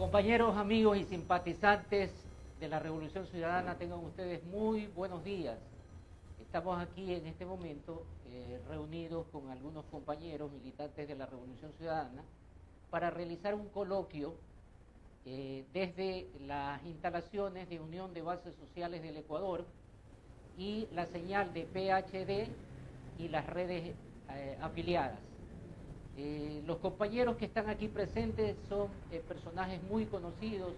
Compañeros, amigos y simpatizantes de la Revolución Ciudadana, tengan ustedes muy buenos días. Estamos aquí en este momento reunidos con algunos compañeros militantes de la Revolución Ciudadana para realizar un coloquio desde las instalaciones de Unión de Bases Sociales del Ecuador y la señal de PHD y las redes afiliadas. Los compañeros que están aquí presentes son personajes muy conocidos,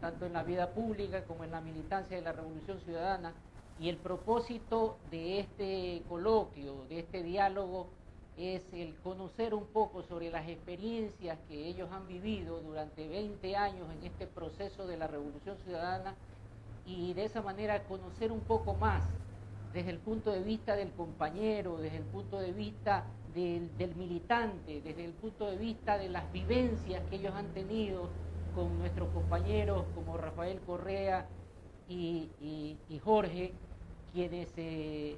tanto en la vida pública como en la militancia de la Revolución Ciudadana, y el propósito de este coloquio, de este diálogo, es el conocer un poco sobre las experiencias que ellos han vivido durante 20 años en este proceso de la Revolución Ciudadana, y de esa manera conocer un poco más desde el punto de vista del compañero, desde el punto de vista del militante, desde el punto de vista de las vivencias que ellos han tenido con nuestros compañeros como Rafael Correa y Jorge, quienes de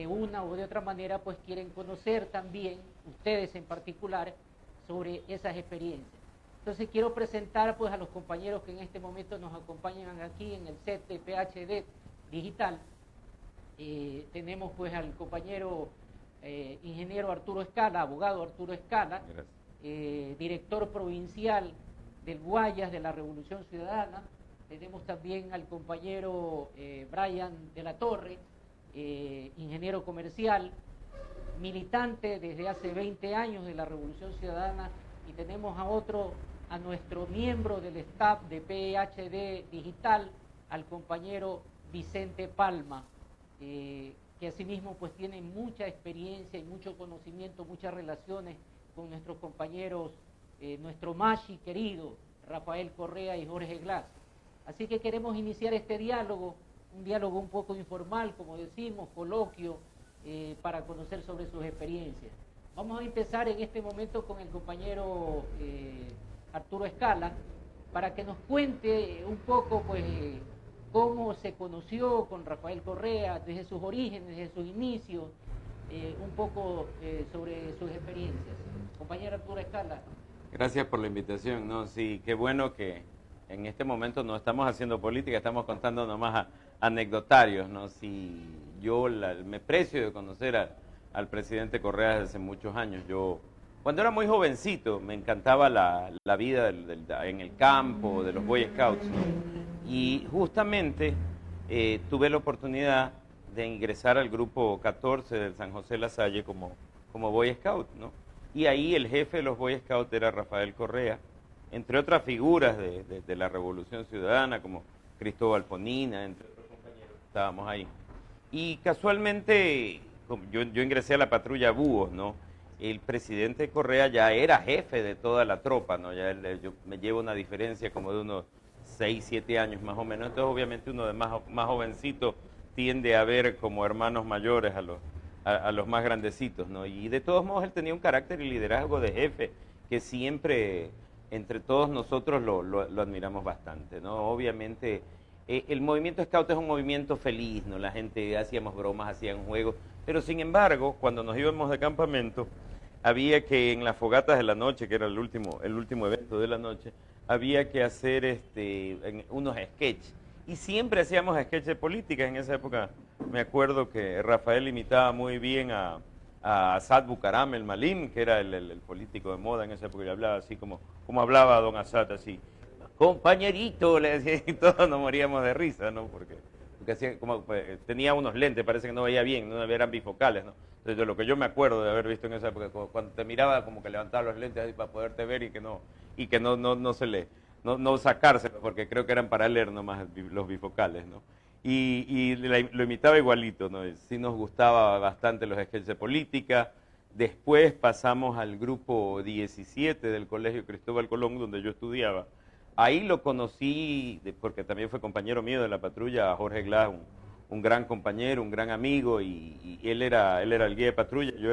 una u de otra manera pues quieren conocer también, ustedes en particular, sobre esas experiencias. Entonces quiero presentar pues a los compañeros que en este momento nos acompañan aquí en el set de PHD Digital. Tenemos pues al compañero ingeniero Arturo Escala, abogado Arturo Escala, director provincial del Guayas de la Revolución Ciudadana. Tenemos también al compañero Brian de la Torre, ingeniero comercial, militante desde hace 20 años de la Revolución Ciudadana, y tenemos a nuestro miembro del staff de PHD Digital, al compañero Vicente Palma, que asimismo pues tiene mucha experiencia y mucho conocimiento, muchas relaciones con nuestros compañeros, nuestro Mashi querido, Rafael Correa y Jorge Glass. Así que queremos iniciar este diálogo, un diálogo un poco informal, como decimos, coloquio, para conocer sobre sus experiencias. Vamos a empezar en este momento con el compañero Arturo Escala, para que nos cuente un poco pues cómo se conoció con Rafael Correa, desde sus orígenes, desde sus inicios, un poco sobre sus experiencias. Compañero Arturo Escala. Gracias por la invitación, ¿no? Sí, qué bueno que en este momento no estamos haciendo política, estamos contando nomás anecdotarios, ¿no? Sí, yo me precio de conocer al presidente Correa desde hace muchos años. Yo, cuando era muy jovencito, me encantaba la vida en el campo, de los Boy Scouts, ¿no? Y justamente tuve la oportunidad de ingresar al grupo 14 del San José La Salle como Boy Scout, ¿no? Y ahí el jefe de los Boy Scouts era Rafael Correa, entre otras figuras de la Revolución Ciudadana, como Cristóbal Ponina, entre otros compañeros, estábamos ahí. Y casualmente, yo ingresé a la patrulla Búhos, ¿no? El presidente Correa ya era jefe de toda la tropa, ¿no? Yo me llevo una diferencia como de unos 6, 7 años más o menos, entonces obviamente uno de más jovencito tiende a ver como hermanos mayores a los más grandecitos, ¿no? Y de todos modos él tenía un carácter y liderazgo de jefe que siempre entre todos nosotros lo admiramos bastante, ¿no? Obviamente el movimiento Scout es un movimiento feliz, ¿no? La gente hacíamos bromas, hacían juegos, pero sin embargo cuando nos íbamos de campamento había que en las fogatas de la noche, que era el último evento de la noche, había que hacer unos sketches. Y siempre hacíamos sketches de política. En esa época me acuerdo que Rafael imitaba muy bien a Asad Bucaram, el Malim, que era el político de moda en esa época, y hablaba así como hablaba don Asad, así, compañerito, le decía, y todos nos moríamos de risa, ¿no? Porque hacía tenía unos lentes, parece que no veía bien, no eran bifocales, ¿no? Entonces, de lo que yo me acuerdo de haber visto en esa época, cuando te miraba como que levantaba los lentes ahí para poderte ver y que no sacárselos, porque creo que eran para leer nomás los bifocales, ¿no? Y lo imitaba igualito, ¿no? Sí nos gustaba bastante los sketches de política. Después pasamos al grupo 17 del Colegio Cristóbal Colón, donde yo estudiaba. Ahí lo conocí, porque también fue compañero mío de la patrulla, a Jorge Glass, un gran compañero, un gran amigo, y él era el guía de patrulla. Yo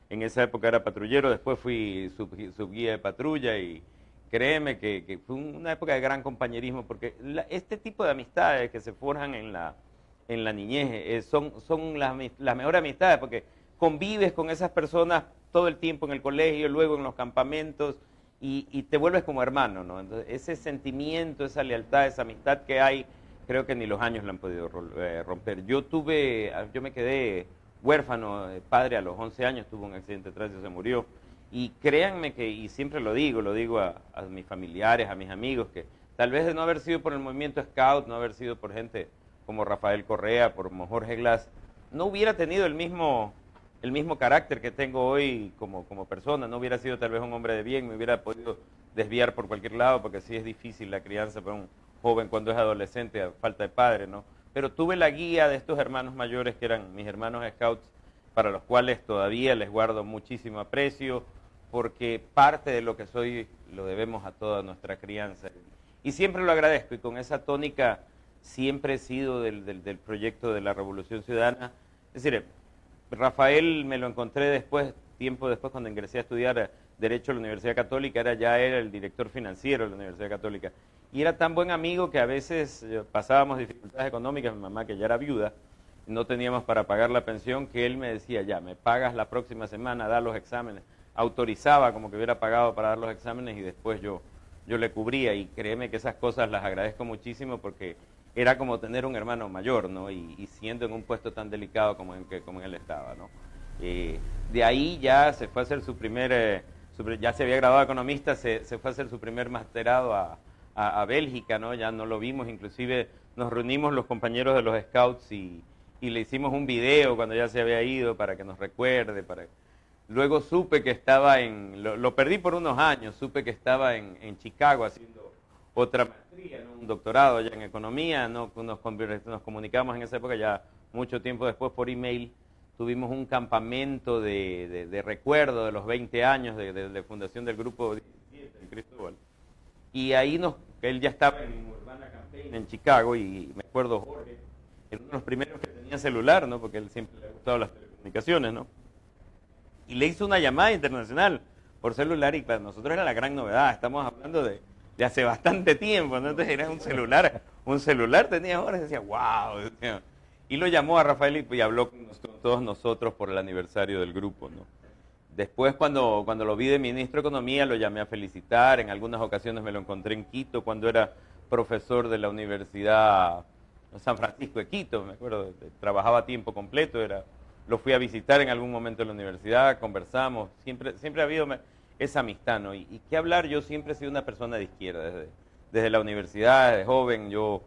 en esa época era patrullero, después fui subguía de patrulla, y créeme que fue una época de gran compañerismo, porque este tipo de amistades que se forjan en la niñez son las mejores amistades, porque convives con esas personas todo el tiempo en el colegio, luego en los campamentos, y te vuelves como hermano, ¿no? Entonces, ese sentimiento, esa lealtad, esa amistad que hay, creo que ni los años la han podido romper. Yo me quedé huérfano, padre a los 11 años, tuve un accidente de tránsito, se murió. Y créanme que, y siempre lo digo a mis familiares, a mis amigos, que tal vez de no haber sido por el movimiento Scout, no haber sido por gente como Rafael Correa, como Jorge Glass, no hubiera tenido el mismo carácter que tengo hoy como persona, no hubiera sido tal vez un hombre de bien, me hubiera podido desviar por cualquier lado, porque sí es difícil la crianza para un joven cuando es adolescente a falta de padre, ¿no? Pero tuve la guía de estos hermanos mayores que eran mis hermanos Scouts, para los cuales todavía les guardo muchísimo aprecio, porque parte de lo que soy lo debemos a toda nuestra crianza. Y siempre lo agradezco, y con esa tónica siempre he sido del proyecto de la Revolución Ciudadana. Es decir, Rafael me lo encontré después, tiempo después, cuando ingresé a estudiar Derecho a la Universidad Católica, ya era el director financiero de la Universidad Católica. Y era tan buen amigo que a veces pasábamos dificultades económicas, mi mamá que ya era viuda, no teníamos para pagar la pensión, que él me decía, ya, me pagas la próxima semana, da los exámenes. Autorizaba como que hubiera pagado para dar los exámenes y después yo le cubría, y créeme que esas cosas las agradezco muchísimo porque era como tener un hermano mayor, ¿no? Y siendo en un puesto tan delicado como en él estaba, ¿no? De ahí ya se fue a hacer ya se había graduado de economista, se fue a hacer su primer masterado a Bélgica, ¿no? Ya no lo vimos, inclusive nos reunimos los compañeros de los Scouts y le hicimos un video cuando ya se había ido para que nos recuerde, Luego supe que estaba lo perdí por unos años, supe que estaba en Chicago haciendo otra maestría, ¿no? Un doctorado allá en economía, ¿no? Nos comunicamos en esa época, ya mucho tiempo después por email, tuvimos un campamento de recuerdo de los 20 años de fundación del Grupo 17 en Cristóbal. Y ahí él ya estaba en Urbana Campaign en Chicago, y me acuerdo Jorge, era uno de los primeros que tenía celular, ¿no? Porque él siempre le ha gustado las telecomunicaciones, ¿no? Y le hizo una llamada internacional por celular, y para nosotros era la gran novedad. Estamos hablando de hace bastante tiempo, ¿no? Entonces era un celular tenía ahora, y decía, wow. Y lo llamó a Rafael y habló con todos nosotros por el aniversario del grupo, ¿no? Después, cuando lo vi de ministro de Economía, lo llamé a felicitar. En algunas ocasiones me lo encontré en Quito, cuando era profesor de la Universidad San Francisco de Quito, me acuerdo, trabajaba a tiempo completo, lo fui a visitar en algún momento en la universidad, conversamos, siempre ha habido esa amistad, ¿no? Y qué hablar, yo siempre he sido una persona de izquierda, desde la universidad, de joven, yo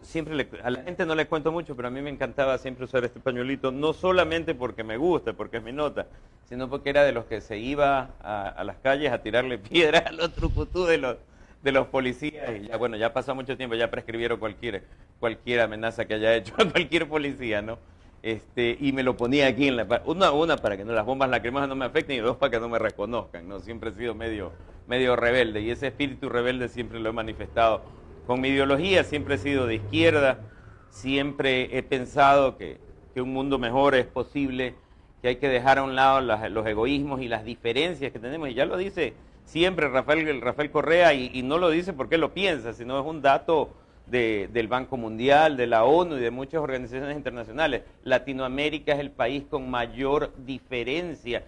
siempre a la gente no le cuento mucho, pero a mí me encantaba siempre usar este pañuelito, no solamente porque me gusta, porque es mi nota, sino porque era de los que se iba a las calles a tirarle piedras a los trucutú de los policías, y ya, bueno, ya pasó mucho tiempo, ya prescribieron cualquier amenaza que haya hecho a cualquier policía, ¿no? Y me lo ponía aquí una para que las bombas lacrimógenas no me afecten, y dos para que no me reconozcan, ¿no? Siempre he sido medio rebelde, y ese espíritu rebelde siempre lo he manifestado con mi ideología. Siempre he sido de izquierda, siempre he pensado que un mundo mejor es posible, que hay que dejar a un lado los egoísmos y las diferencias que tenemos, y ya lo dice siempre Rafael Correa, y no lo dice porque lo piensa, sino es un dato del Banco Mundial, de la ONU y de muchas organizaciones internacionales. Latinoamérica es el país con mayor diferencia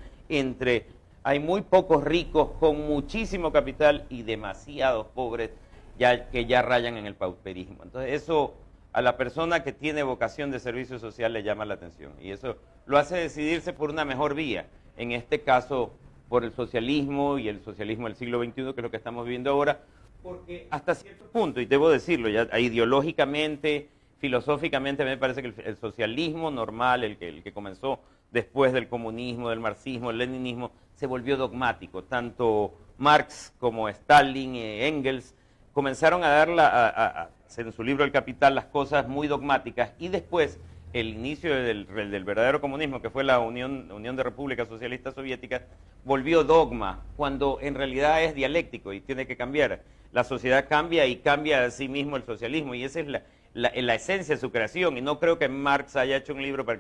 hay muy pocos ricos con muchísimo capital y demasiados pobres que ya rayan en el pauperismo. Entonces eso a la persona que tiene vocación de servicio social le llama la atención, y eso lo hace decidirse por una mejor vía, en este caso por el socialismo, y el socialismo del siglo XXI, que es lo que estamos viviendo ahora, porque hasta cierto punto, y debo decirlo, ya ideológicamente, filosóficamente, me parece que el socialismo normal, el que comenzó después del comunismo, del marxismo, el leninismo, se volvió dogmático. Tanto Marx como Stalin, Engels, comenzaron a dar en su libro El Capital las cosas muy dogmáticas, y después el inicio del verdadero comunismo, que fue la Unión de Repúblicas Socialistas Soviéticas, volvió dogma, cuando en realidad es dialéctico y tiene que cambiar. La sociedad cambia, y cambia a sí mismo el socialismo, y esa es la esencia de su creación. Y no creo que Marx haya hecho un libro para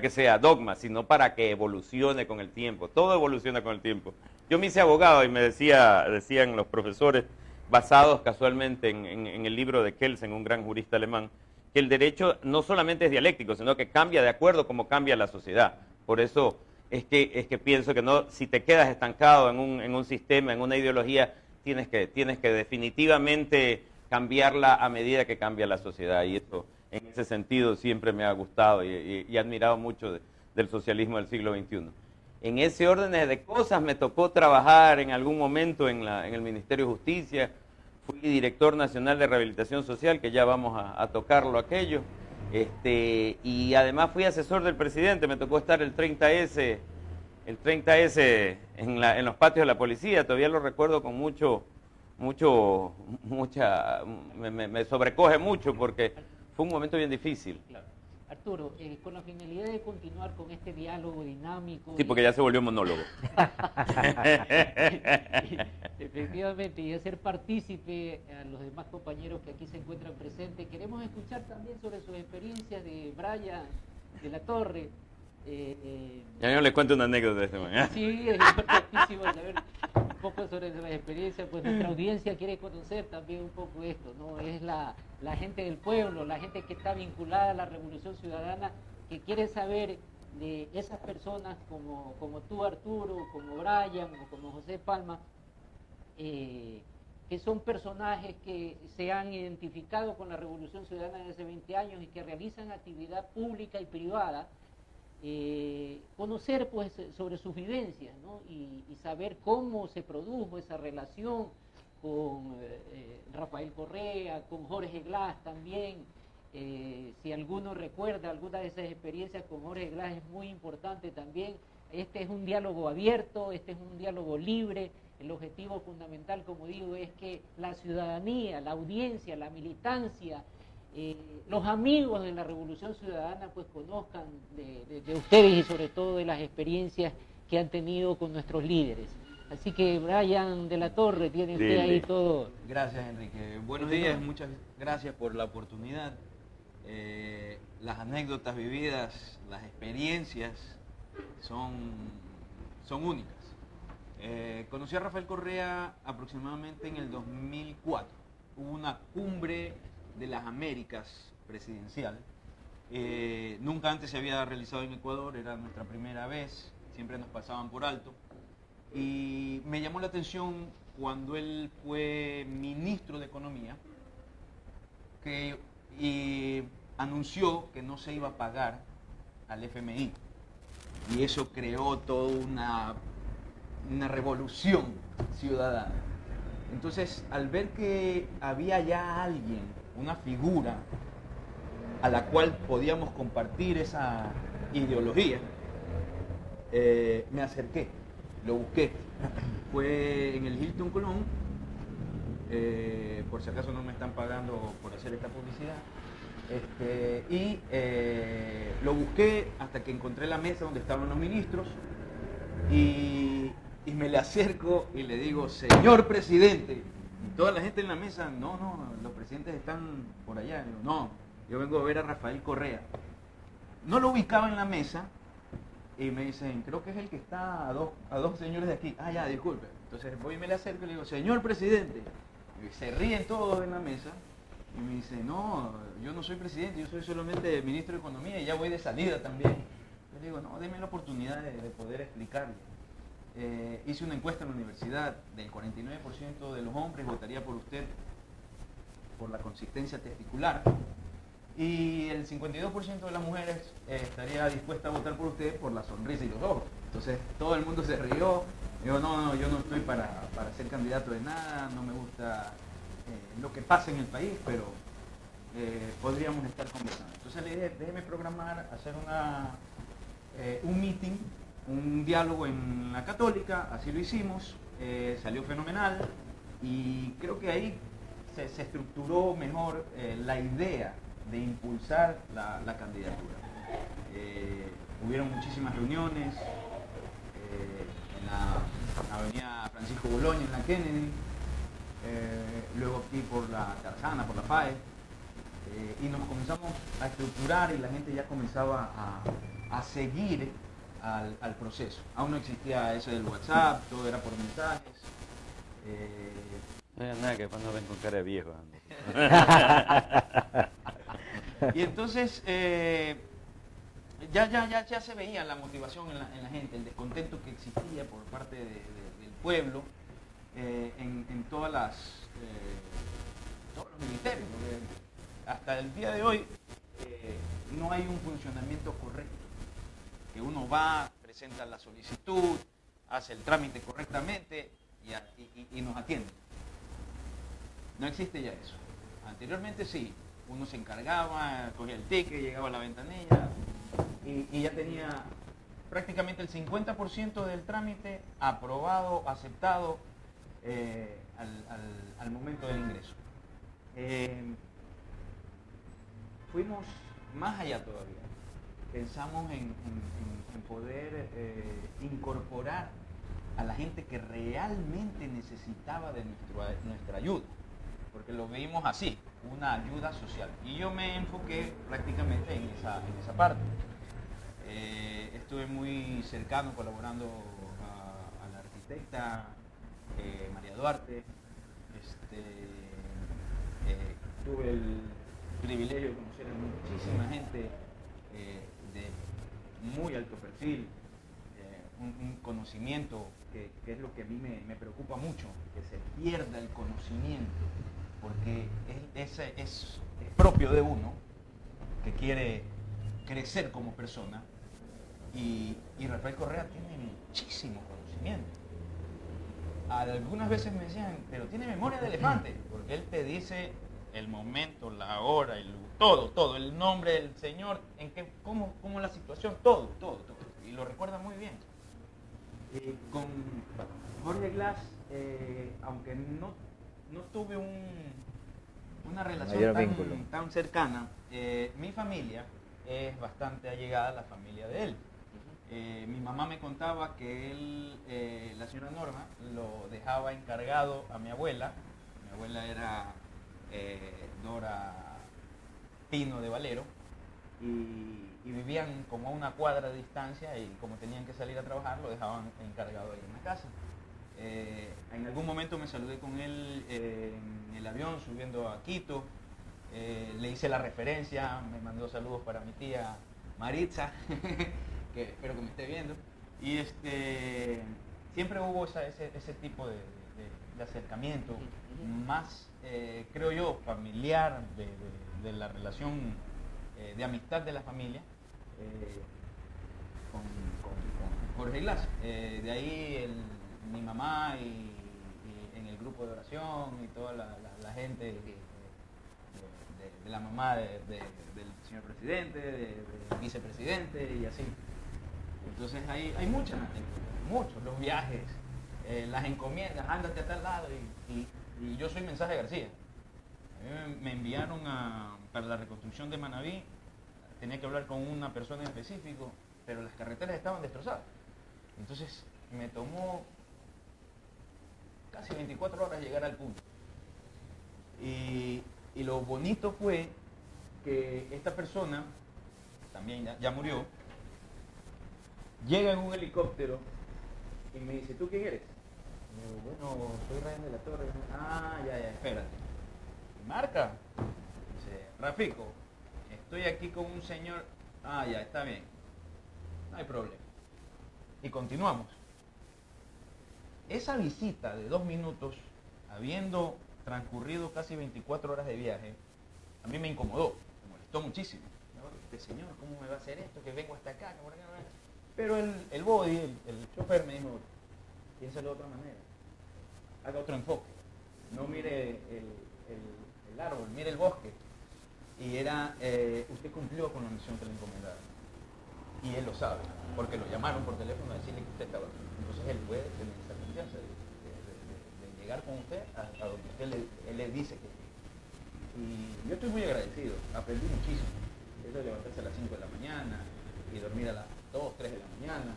que sea dogma, sino para que evolucione con el tiempo. Todo evoluciona con el tiempo. Yo me hice abogado, y me decían los profesores, basados casualmente en el libro de Kelsen, un gran jurista alemán, que el derecho no solamente es dialéctico, sino que cambia de acuerdo como cambia la sociedad. Por eso es que pienso que no, si te quedas estancado en un sistema, en una ideología, tienes que definitivamente cambiarla a medida que cambia la sociedad. Y esto, en ese sentido, siempre me ha gustado y he admirado mucho del socialismo del siglo XXI. En ese orden de cosas me tocó trabajar en algún momento en el Ministerio de Justicia. Fui director nacional de rehabilitación social, que ya vamos a tocarlo aquello. Y además fui asesor del presidente, me tocó estar el 30S en los patios de la policía, todavía lo recuerdo con me sobrecoge mucho porque fue un momento bien difícil. Claro. Arturo, con la finalidad de continuar con este diálogo dinámico... Sí, porque ya se volvió monólogo. Efectivamente, y hacer partícipe a los demás compañeros que aquí se encuentran presentes, queremos escuchar también sobre sus experiencias de Brian de la Torre. Ya yo les cuento una anécdota de este momento. Sí, es importantísimo saber un poco sobre las experiencias, pues nuestra audiencia quiere conocer también un poco esto, ¿no? Es la gente del pueblo, la gente que está vinculada a la Revolución Ciudadana, que quiere saber de esas personas como tú, Arturo, como Brian o como José Palma, que son personajes que se han identificado con la Revolución Ciudadana desde hace 20 años y que realizan actividad pública y privada. Conocer pues sobre sus vivencias, ¿no? y saber cómo se produjo esa relación con Rafael Correa, con Jorge Glass también. Si alguno recuerda alguna de esas experiencias con Jorge Glass, es muy importante también. Este es un diálogo abierto, este es un diálogo libre. El objetivo fundamental, como digo, es que la ciudadanía, la audiencia, la militancia, los amigos de la Revolución Ciudadana pues conozcan de ustedes y sobre todo de las experiencias que han tenido con nuestros líderes. Así que Brian de la Torre, tiene usted ahí todo. Gracias, Enrique. Buenos días, muchas gracias por la oportunidad. Las anécdotas vividas, las experiencias son únicas. Conocí a Rafael Correa aproximadamente en el 2004. Hubo una cumbre de las Américas presidencial. Nunca antes se había realizado en Ecuador, era nuestra primera vez, siempre nos pasaban por alto. Y me llamó la atención cuando él fue ministro de Economía y anunció que no se iba a pagar al FMI. Y eso creó toda una revolución ciudadana. Entonces, al ver que había ya alguien, una figura a la cual podíamos compartir esa ideología, me acerqué, lo busqué. Fue en el Hilton Colón, por si acaso no me están pagando por hacer esta publicidad, lo busqué hasta que encontré la mesa donde estaban los ministros y me le acerco y le digo, señor presidente. Y toda la gente en la mesa, no, los presidentes están por allá. Digo, no, yo vengo a ver a Rafael Correa. No lo ubicaba en la mesa y me dicen, creo que es el que está a dos señores de aquí. Ah, ya, disculpe. Entonces voy y me le acerco y le digo, señor presidente. Y se ríen todos en la mesa y me dicen, no, yo no soy presidente, yo soy solamente ministro de Economía y ya voy de salida también. Yo le digo, no, denme la oportunidad de poder explicarle. Hice una encuesta en la universidad, del 49% de los hombres votaría por usted por la consistencia testicular y el 52% de las mujeres estaría dispuesta a votar por usted por la sonrisa y los ojos. Entonces todo el mundo se rió. Digo, no, yo no estoy para ser candidato de nada, no me gusta lo que pasa en el país, pero podríamos estar conversando. Entonces le dije, déjeme programar, hacer un meeting, un diálogo en la Católica, así lo hicimos, salió fenomenal y creo que ahí se estructuró mejor la idea de impulsar la candidatura. Hubieron muchísimas reuniones en la avenida Francisco Boloña, en la Kennedy, luego aquí por la Tarzana, por la FAE, y nos comenzamos a estructurar y la gente ya comenzaba a seguir al proceso. Aún no existía eso del WhatsApp, todo era por mensajes. No hay nada que después no ven con cara de viejo. Y entonces ya se veía la motivación en la gente, el descontento que existía por parte del pueblo en todos los ministerios. Porque hasta el día de hoy no hay un funcionamiento correcto. Que uno va, presenta la solicitud, hace el trámite correctamente y nos atiende. No existe ya eso. Anteriormente sí, uno se encargaba, cogía el ticket, llegaba a la ventanilla y ya tenía prácticamente el 50% del trámite aprobado, aceptado al momento del ingreso. Fuimos más allá todavía. Pensamos en poder incorporar a la gente que realmente necesitaba de nuestra ayuda, porque lo vimos así, una ayuda social. Y yo me enfoqué prácticamente en esa parte. Estuve muy cercano colaborando a la arquitecta María Duarte. Tuve el privilegio de conocer a muchísima gente de muy alto perfil, un conocimiento que es lo que a mí me preocupa mucho, que se pierda el conocimiento, porque es propio de uno que quiere crecer como persona, y Rafael Correa tiene muchísimo conocimiento. Algunas veces me decían, pero tiene memoria de elefante, porque él te dice el momento, la hora, todo, el nombre del señor, cómo la situación, todo, y lo recuerda muy bien. Con Jorge Glass, aunque no tuve una relación tan cercana, mi familia es bastante allegada a la familia de él. Mi mamá me contaba que él, la señora Norma, lo dejaba encargado a mi abuela. Mi abuela era Dora Pino de Valero, y vivían como a una cuadra de distancia, y como tenían que salir a trabajar, lo dejaban encargado ahí en la casa. En algún momento me saludé con él en el avión subiendo a Quito. Le hice la referencia, me mandó saludos para mi tía Maritza, que espero que me esté viendo. Y siempre hubo ese tipo de acercamiento, más, creo yo, familiar, de la relación de amistad de la familia con Jorge Glass. De ahí mi mamá y en el grupo de oración y toda la gente de la mamá del señor presidente, del vicepresidente y así. Entonces hay muchos, los viajes, las encomiendas, ándate a tal lado, y yo soy Mensaje García. A mí me enviaron para la reconstrucción de Manabí, tenía que hablar con una persona en específico, pero las carreteras estaban destrozadas. Entonces me tomó casi 24 horas llegar al punto. Y lo bonito fue que esta persona, también ya murió, llega en un helicóptero y me dice, ¿tú quién eres? Y me digo, bueno, soy Ryan de la Torre. Ah, ya, espérate. Y marca. Dice, Rafico, estoy aquí con un señor. Ah, ya, está bien. No hay problema. Y continuamos. Esa visita de 2 minutos, habiendo transcurrido casi 24 horas de viaje, a mí me incomodó, me molestó muchísimo. Este señor, ¿cómo me va a hacer esto? Que vengo hasta acá, que por acá. Pero el body, el chofer me dijo, piénsalo de otra manera, haga otro enfoque, no mire el árbol, mire el bosque. Y usted cumplió con la misión que le encomendaron. Y él lo sabe, porque lo llamaron por teléfono a decirle que usted estaba aquí. Entonces él puede tener esa confianza de llegar con usted a donde usted él le dice que llegue. Y yo estoy muy agradecido, aprendí muchísimo. Eso de levantarse a las 5 de la mañana y dormir a las 2, 3 de la mañana.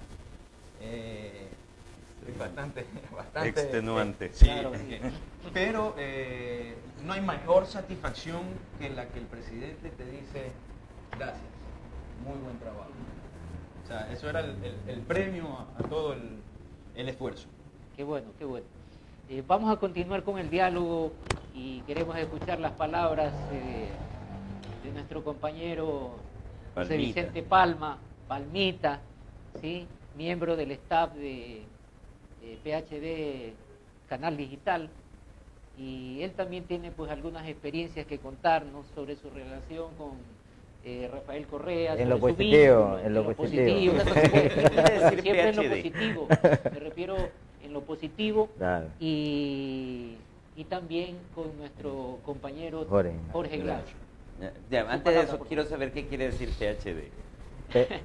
Es bastante extenuante. Sí, claro. pero no hay mejor satisfacción que la que el presidente te dice, gracias, muy buen trabajo. O sea, eso era el premio a todo el esfuerzo. Qué bueno, qué bueno. Vamos a continuar con el diálogo y queremos escuchar las palabras de nuestro compañero José Palmita. Vicente Palma, Palmita, ¿sí? Miembro del staff de PhD Canal Digital, y él también tiene pues algunas experiencias que contarnos sobre su relación con Rafael Correa, En lo sobre su positivo, vínculo, en lo positivo. por supuesto, decir siempre en lo PhD. positivo, me refiero en lo positivo, Claro. y también con nuestro compañero Jorge Glass. Ya, Su antes de palabra, eso, por quiero saber qué quiere decir PhD. Eh,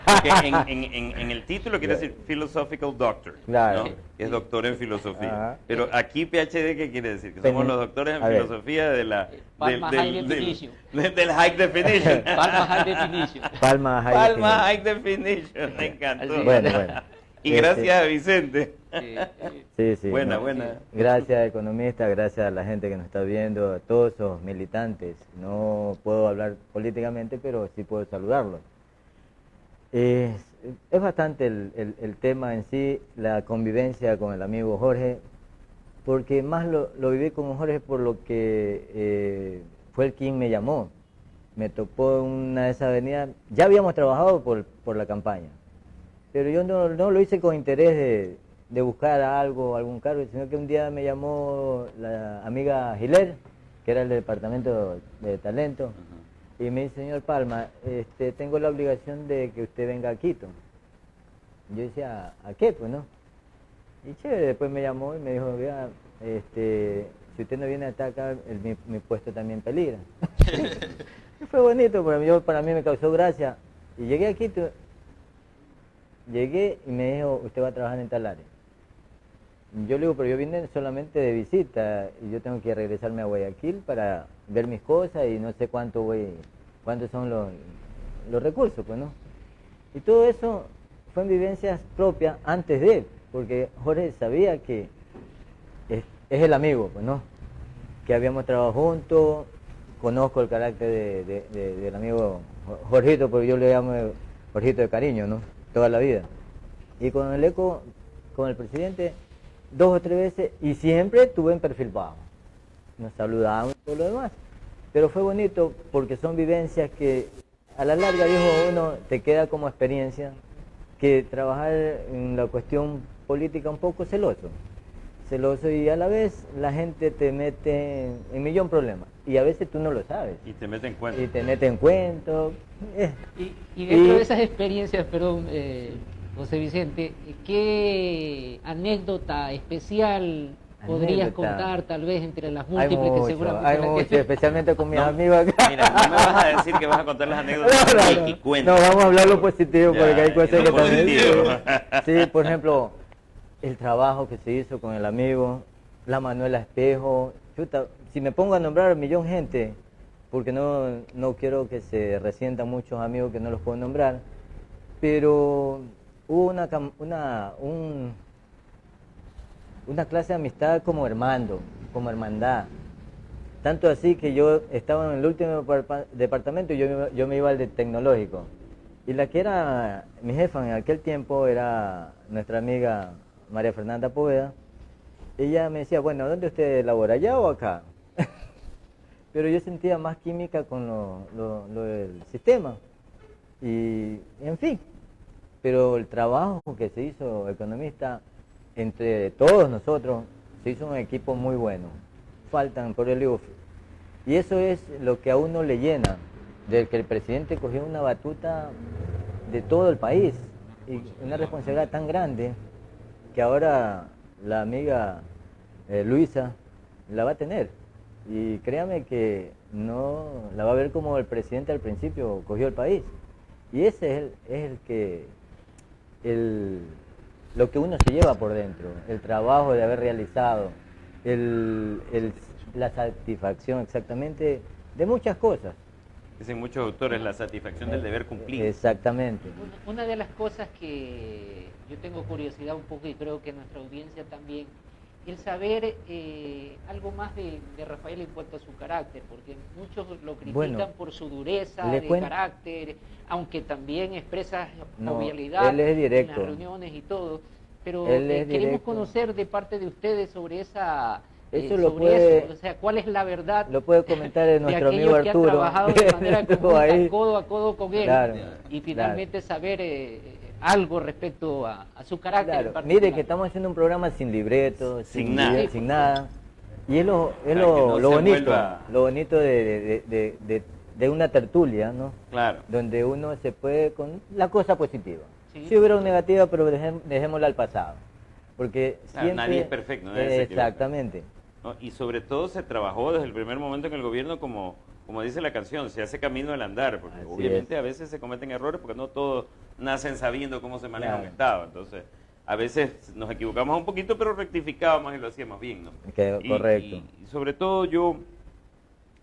Porque en el título quiere decir Philosophical Doctor, Claro. ¿no? Que es doctor en filosofía. Ajá. Pero aquí PhD, ¿qué quiere decir? Que somos los doctores en A ver. filosofía de la, Palma High Definition. del High Definition. Palma High Definition. Palma High Palma Definition. High Definition, me encantó. Así. Bueno. Y gracias a Vicente. Sí. Buena, no. buena. Gracias, economista, gracias a la gente que nos está viendo, a todos esos militantes. No puedo hablar políticamente, pero sí puedo saludarlos. Es bastante el tema en sí, la convivencia con el amigo Jorge, porque más lo viví con Jorge por lo que fue el quien me llamó. Me topó en una de esas avenidas, ya habíamos trabajado por la campaña, pero yo no lo hice con interés de buscar algo, algún cargo, sino que un día me llamó la amiga Giler, que era el departamento de talento, y me dice: señor Palma, tengo la obligación de que usted venga a Quito. Yo decía: ¿a qué? Pues no. Y chévere, después me llamó y me dijo: vea, si usted no viene hasta acá, mi puesto también peligra. Y fue bonito, para mí me causó gracia. Y llegué a Quito, llegué y me dijo: usted va a trabajar en tal área. Yo le digo: pero yo vine solamente de visita y yo tengo que regresarme a Guayaquil para ver mis cosas y no sé cuántos son los recursos, pues, ¿no? Y todo eso fue en vivencias propias antes de él, porque Jorge sabía que es el amigo, pues, ¿no? Que habíamos trabajado juntos, conozco el carácter del amigo Jorgito, porque yo le llamo Jorgito de cariño, ¿no? Toda la vida. Y con el ECO, con el presidente, 2 o 3 veces, y siempre estuve en perfil bajo. Nos saludamos y todo lo demás. Pero fue bonito porque son vivencias que a la larga, dijo uno, te queda como experiencia, que trabajar en la cuestión política un poco celoso, y a la vez la gente te mete en millón problemas y a veces tú no lo sabes. Y te mete en cuenta. Y te mete en cuentos. Y dentro de esas experiencias, perdón, José Vicente, ¿qué anécdota especial podrías contar, tal vez, entre las múltiples que seguramente hay las mucho, tienes? especialmente con mis No, amigos acá. Mira, no me vas a decir que vas a contar las anécdotas y cuentas. No, vamos a hablar lo positivo, Ya, porque hay cosas que lo positivo. también... Sí, por ejemplo, el trabajo que se hizo con el amigo, la Manuela Espejo. Chuta, si me pongo a nombrar 1.000.000 gente, porque no quiero que se resientan muchos amigos que no los puedo nombrar, pero hubo una clase de amistad como hermandad. Tanto así que yo estaba en el último departamento y yo me iba al de tecnológico. Y la que era mi jefa en aquel tiempo era nuestra amiga María Fernanda Poveda. Ella me decía: bueno, ¿dónde usted labora, allá o acá? Pero yo sentía más química con lo del sistema. Y en fin, pero el trabajo que se hizo, economista, entre todos nosotros, se hizo un equipo muy bueno. Faltan, por el digo, y eso es lo que a uno le llena, de que el presidente cogió una batuta de todo el país, y una responsabilidad tan grande, que ahora la amiga Luisa la va a tener. Y créame que no la va a ver como el presidente al principio cogió el país. Y ese es lo que uno se lleva por dentro, el trabajo de haber realizado, la satisfacción exactamente de muchas cosas. Dicen muchos autores, la satisfacción del deber cumplido. Exactamente. Una de las cosas que yo tengo curiosidad un poco, y creo que nuestra audiencia también, el saber algo más de Rafael en cuanto a su carácter, porque muchos lo critican por su dureza de carácter, aunque también expresa jovialidad en las reuniones y todo, pero queremos conocer de parte de ustedes sobre esa Eso lo sobre puede, eso, o sea, ¿cuál es la verdad lo puede comentar de nuestro aquellos amigo que Arturo. han trabajado de manera Estuvo conjunta, ahí. codo a codo con él, Claro, y finalmente saber algo respecto a su carácter en Claro, particular? mire que estamos haciendo un programa sin libreto, Sin nada. sin nada. Y es lo Para que no se bonito, vuelva- lo bonito de una tertulia, ¿no? Claro. Donde uno se puede con la cosa positiva. Sí. Si hubiera una negativa, pero dejémosla al pasado. Porque Claro, siempre... nadie es perfecto, nadie se equivoca. Exactamente. ¿No? Y sobre todo se trabajó desde el primer momento en el gobierno, como dice la canción, se hace camino al andar, porque Así obviamente es. a veces se cometen errores porque no todos nacen sabiendo cómo se maneja un Claro. Estado. Entonces, a veces nos equivocamos un poquito, pero rectificábamos y lo hacíamos bien, ¿no? Correcto. Y sobre todo yo,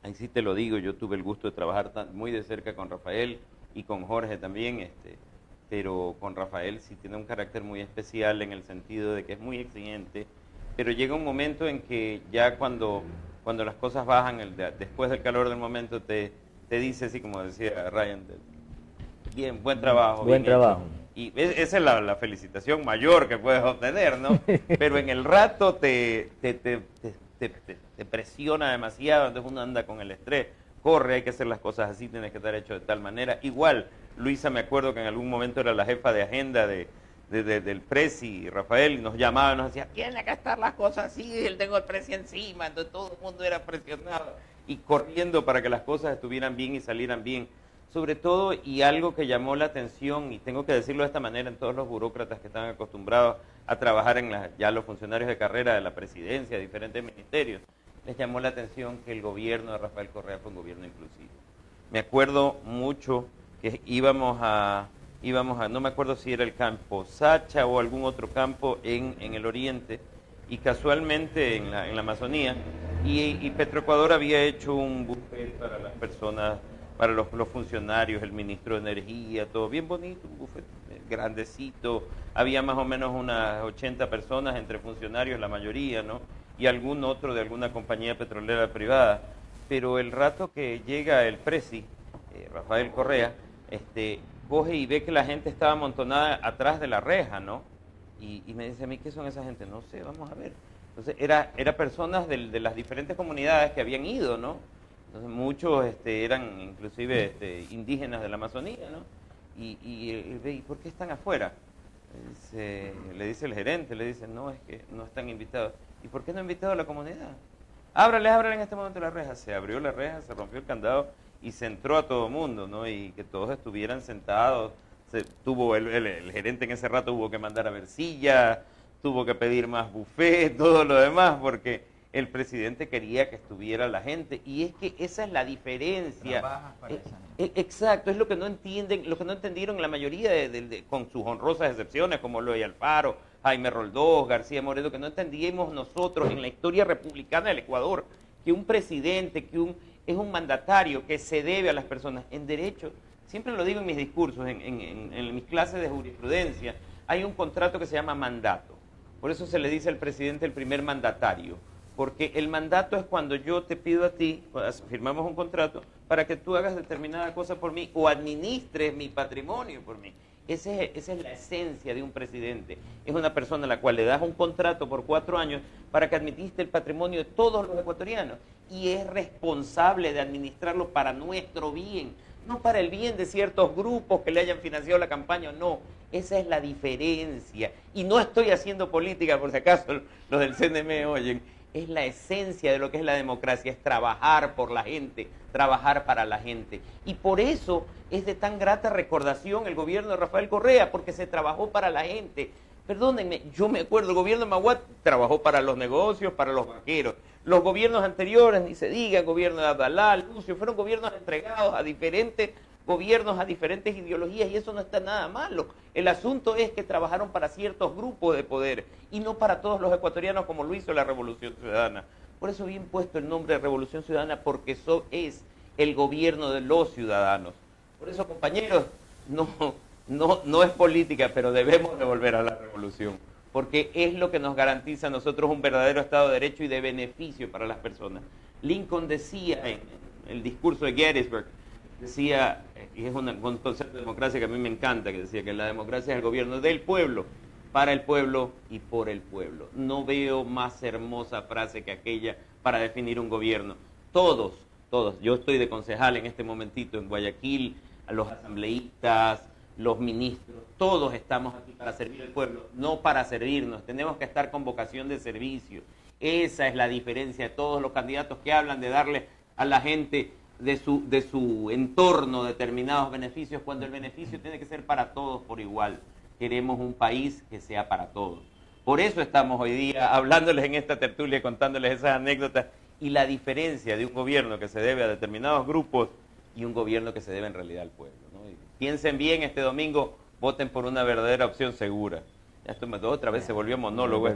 ahí sí te lo digo, yo tuve el gusto de trabajar muy de cerca con Rafael y con Jorge también, pero con Rafael sí tiene un carácter muy especial en el sentido de que es muy exigente, pero llega un momento en que ya cuando las cosas bajan, después del calor del momento, te dice así como decía Ryan, bien, buen trabajo. Buen bien hecho. trabajo. Y esa es la felicitación mayor que puedes obtener, ¿no? Pero en el rato te presiona demasiado, entonces uno anda con el estrés, corre, hay que hacer las cosas así, tienes que estar hecho de tal manera. Igual, Luisa me acuerdo que en algún momento era la jefa de agenda del Presi, Rafael, y nos llamaba y nos decía, tiene que estar las cosas así, él tengo el Presi encima, entonces todo el mundo era presionado y corriendo para que las cosas estuvieran bien y salieran bien. Sobre todo, y algo que llamó la atención, y tengo que decirlo de esta manera en todos los burócratas que están acostumbrados a trabajar ya los funcionarios de carrera de la presidencia, de diferentes ministerios, les llamó la atención que el gobierno de Rafael Correa fue un gobierno inclusivo. Me acuerdo mucho que íbamos a, no me acuerdo si era el campo Sacha o algún otro campo en el oriente, y casualmente en la Amazonía, y Petroecuador había hecho un buffet para las personas, para los funcionarios, el ministro de Energía, todo bien bonito, un buffet grandecito, había más o menos unas 80 personas entre funcionarios, la mayoría, ¿no? Y algún otro de alguna compañía petrolera privada. Pero el rato que llega el Presi, Rafael Correa, coge y ve que la gente estaba amontonada atrás de la reja, ¿no? Y me dice a mí, ¿qué son esa gente? No sé, vamos a ver. Entonces, era personas de las diferentes comunidades que habían ido, ¿no? Entonces, muchos eran inclusive indígenas de la Amazonía, ¿no? Y ¿por qué están afuera? Le dice el gerente, le dice, no, es que no están invitados. ¿Y por qué no ha invitado a la comunidad? Ábrale en este momento la reja. Se abrió la reja, se rompió el candado y se entró a todo mundo, ¿no? Y que todos estuvieran sentados. El gerente en ese rato tuvo que mandar a ver sillas, tuvo que pedir más buffet, todo lo demás, porque el presidente quería que estuviera la gente. Y es que esa es la diferencia. Trabajas para esa gente. Exacto, es lo que no entienden, lo que no entendieron la mayoría con sus honrosas excepciones, como Eloy Alfaro, Jaime Roldós, García Moreno, que no entendíamos nosotros en la historia republicana del Ecuador, que un presidente, es un mandatario que se debe a las personas en derecho. Siempre lo digo en mis discursos, en mis clases de jurisprudencia, hay un contrato que se llama mandato. Por eso se le dice al presidente el primer mandatario. Porque el mandato es cuando yo te pido a ti, firmamos un contrato, para que tú hagas determinada cosa por mí o administres mi patrimonio por mí. Esa es la esencia de un presidente. Es una persona a la cual le das un contrato por 4 años para que administre el patrimonio de todos los ecuatorianos y es responsable de administrarlo para nuestro bien, no para el bien de ciertos grupos que le hayan financiado la campaña, no. Esa es la diferencia. Y no estoy haciendo política, por si acaso los del CNM oyen. Es la esencia de lo que es la democracia, es trabajar por la gente, trabajar para la gente. Y por eso es de tan grata recordación el gobierno de Rafael Correa, porque se trabajó para la gente. Perdónenme, yo me acuerdo, el gobierno de Maguad trabajó para los negocios, para los banqueros. Los gobiernos anteriores, ni se diga, el gobierno de Abdalá, Lucio, fueron gobiernos entregados a diferentes gobiernos, a diferentes ideologías, y eso no está nada malo. El asunto es que trabajaron para ciertos grupos de poder y no para todos los ecuatorianos como lo hizo la Revolución Ciudadana. Por eso bien puesto el nombre de Revolución Ciudadana, porque eso es el gobierno de los ciudadanos. Por eso, compañeros, no es política, pero debemos de volver a la revolución, porque es lo que nos garantiza a nosotros un verdadero Estado de Derecho y de beneficio para las personas. Lincoln decía en el discurso de Gettysburg, decía, y es un concepto de democracia que a mí me encanta, que decía que la democracia es el gobierno del pueblo para el pueblo y por el pueblo. No veo más hermosa frase que aquella para definir un gobierno. Todos, yo estoy de concejal en este momentito en Guayaquil, a los asambleístas, los ministros, todos estamos aquí para servir al pueblo, no para servirnos. Tenemos que estar con vocación de servicio. Esa es la diferencia de todos los candidatos que hablan de darle a la gente de su entorno determinados beneficios, cuando el beneficio tiene que ser para todos por igual. Queremos un país que sea para todos. Por eso estamos hoy día hablándoles en esta tertulia, contándoles esas anécdotas y la diferencia de un gobierno que se debe a determinados grupos y un gobierno que se debe en realidad al pueblo, ¿no? Y piensen bien este domingo, voten por una verdadera opción segura. Ya esto otra vez se volvió monólogo.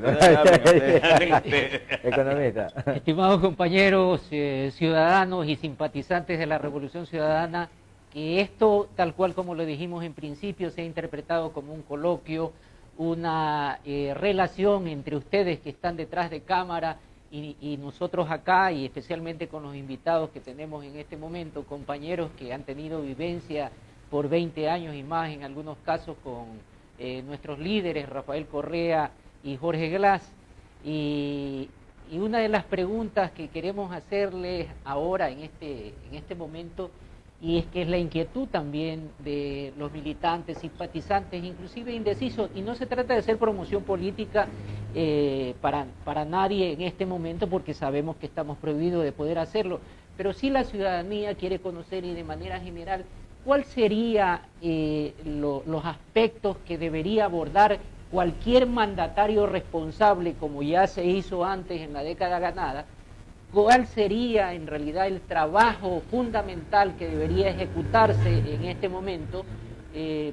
Economista. Estimados compañeros, ciudadanos y simpatizantes de la Revolución Ciudadana, que esto, tal cual como lo dijimos en principio, se ha interpretado como un coloquio, una relación entre ustedes que están detrás de cámara y nosotros acá, y especialmente con los invitados que tenemos en este momento, compañeros que han tenido vivencia por 20 años y más, en algunos casos con nuestros líderes, Rafael Correa y Jorge Glass. Y una de las preguntas que queremos hacerles ahora, en este momento, y es que es la inquietud también de los militantes, simpatizantes, inclusive indecisos, y no se trata de hacer promoción política para nadie en este momento, porque sabemos que estamos prohibidos de poder hacerlo, pero sí la ciudadanía quiere conocer, y de manera general, ¿cuál sería los aspectos que debería abordar cualquier mandatario responsable, como ya se hizo antes en la década ganada? ¿Cuál sería en realidad el trabajo fundamental que debería ejecutarse en este momento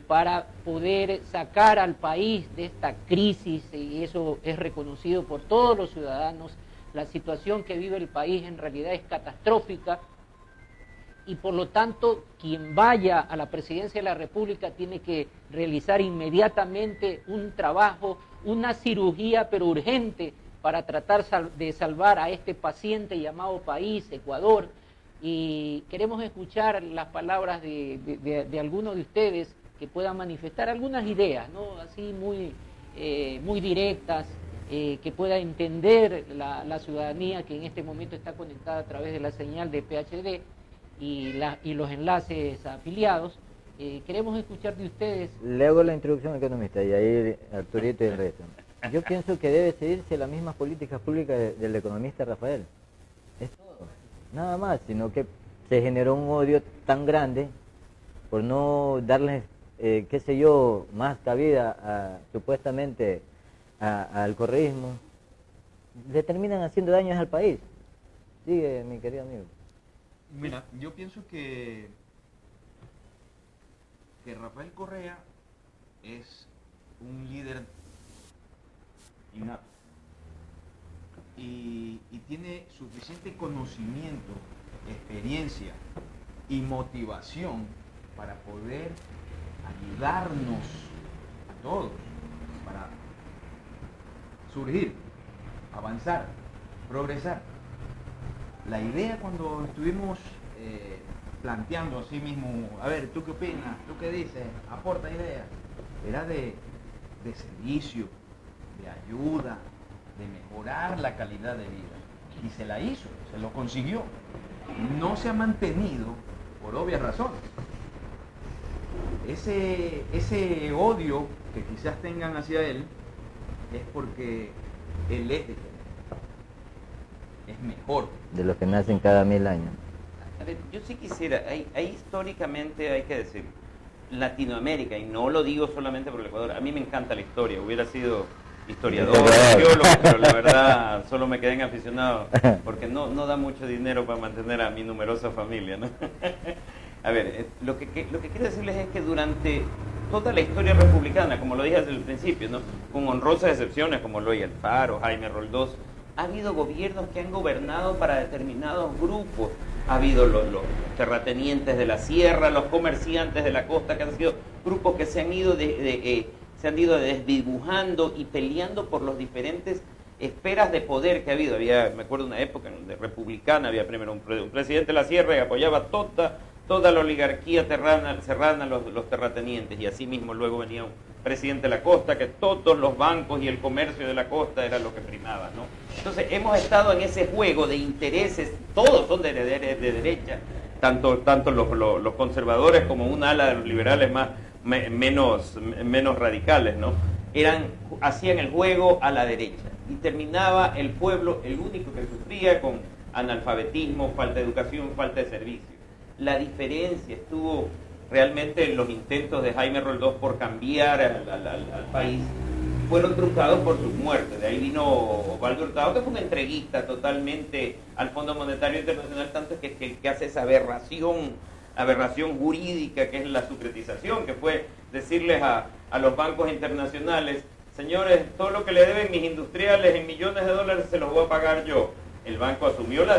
para poder sacar al país de esta crisis? Y eso es reconocido por todos los ciudadanos. La situación que vive el país en realidad es catastrófica, y por lo tanto quien vaya a la presidencia de la República tiene que realizar inmediatamente un trabajo, una cirugía pero urgente, para tratar de salvar a este paciente llamado país, Ecuador. Y queremos escuchar las palabras de algunos de ustedes que puedan manifestar algunas ideas, ¿no? Así muy directas, que pueda entender la ciudadanía que en este momento está conectada a través de la señal de PHD y los enlaces afiliados. Queremos escuchar de ustedes. Le hago la introducción, economista, y ahí Arturito y el resto. Yo pienso que debe seguirse las mismas políticas públicas del economista Rafael. Es todo, nada más, sino que se generó un odio tan grande por no darles, qué sé yo, más cabida supuestamente al correísmo. Le terminan haciendo daños al país. Sigue, mi querido amigo. Mira, yo pienso que Rafael Correa es un líder innato y tiene suficiente conocimiento, experiencia y motivación para poder ayudarnos a todos, para surgir, avanzar, progresar. La idea, cuando estuvimos planteando así mismo, a ver, ¿tú qué opinas? ¿Tú qué dices? Aporta ideas. Era de servicio, de ayuda, de mejorar la calidad de vida. Y se la hizo, se lo consiguió. No se ha mantenido por obvias razones. Ese odio que quizás tengan hacia él es porque él es diferente. Es mejor. De los que nacen cada 1000 años. A ver, yo sí quisiera, hay históricamente, hay que decir, Latinoamérica, y no lo digo solamente por el Ecuador, a mí me encanta la historia, hubiera sido historiador, geólogo, pero la verdad solo me quedé en aficionado, porque no da mucho dinero para mantener a mi numerosa familia, ¿no? A ver, lo que quiero decirles es que durante toda la historia republicana, como lo dije desde el principio, ¿no? Con honrosas excepciones como Eloy Alfaro, Jaime Roldós, ha habido gobiernos que han gobernado para determinados grupos. Ha habido los terratenientes de la sierra, los comerciantes de la costa, que han sido grupos que se han ido desdibujando y peleando por los diferentes esferas de poder que ha habido. Me acuerdo una época de republicana, había primero un presidente de la sierra y apoyaba toda la oligarquía serrana, los terratenientes, y así mismo luego venía presidente de la costa, que todos los bancos y el comercio de la costa era lo que primaba, ¿no? Entonces hemos estado en ese juego de intereses, todos son de derecha, tanto los conservadores como un ala de los liberales menos radicales, ¿no? Hacían el juego a la derecha y terminaba el pueblo el único que sufría con analfabetismo, falta de educación, falta de servicio. La diferencia estuvo realmente en los intentos de Jaime Roldós por cambiar al país, fueron truncados por sus muertes. De ahí vino Osvaldo Hurtado, que fue un entreguista totalmente al Fondo Monetario Internacional, tanto que hace esa aberración jurídica que es la securitización, que fue decirles a los bancos internacionales: señores, todo lo que le deben mis industriales en millones de dólares se los voy a pagar yo. El banco asumió el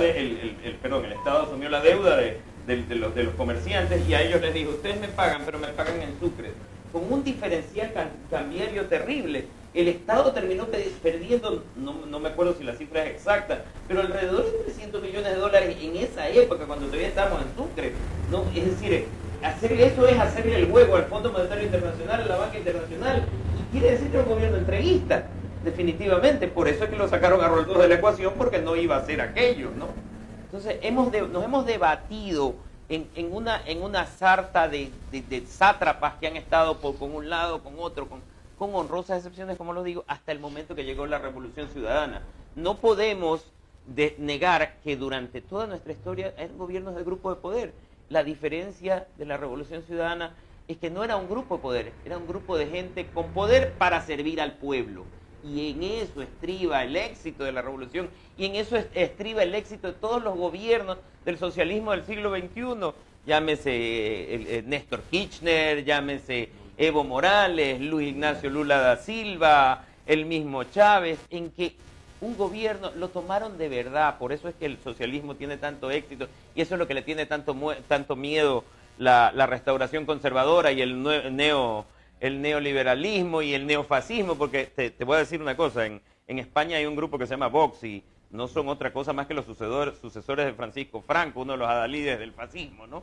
Estado asumió la deuda de los comerciantes, y a ellos les dijo: ustedes me pagan, pero me pagan en sucres, con un diferencial cambiario terrible. El Estado terminó perdiendo, no me acuerdo si la cifra es exacta, pero alrededor de 300 millones de dólares en esa época, cuando todavía estábamos en sucre, ¿no? Es decir, eso es hacerle el juego al Fondo Monetario Internacional, a la banca internacional, y quiere decir que es un gobierno entreguista, definitivamente. Por eso es que lo sacaron a Roldós de la ecuación, porque no iba a hacer aquello, ¿no? Entonces nos hemos debatido en una sarta de sátrapas que han estado con un lado, con otro, con honrosas excepciones, como lo digo, hasta el momento que llegó la Revolución Ciudadana. No podemos negar que durante toda nuestra historia eran gobiernos de grupo de poder. La diferencia de la Revolución Ciudadana es que no era un grupo de poder, era un grupo de gente con poder para servir al pueblo. Y en eso estriba el éxito de la revolución, y en eso estriba el éxito de todos los gobiernos del socialismo del siglo XXI, llámese Néstor Kirchner, llámese Evo Morales, Luis Ignacio Lula da Silva, el mismo Chávez, en que un gobierno lo tomaron de verdad. Por eso es que el socialismo tiene tanto éxito, y eso es lo que le tiene tanto miedo la restauración conservadora y el neoliberalismo y el neofascismo, porque te voy a decir una cosa: en España hay un grupo que se llama Vox, y no son otra cosa más que los sucesores de Francisco Franco, uno de los adalides del fascismo, ¿no?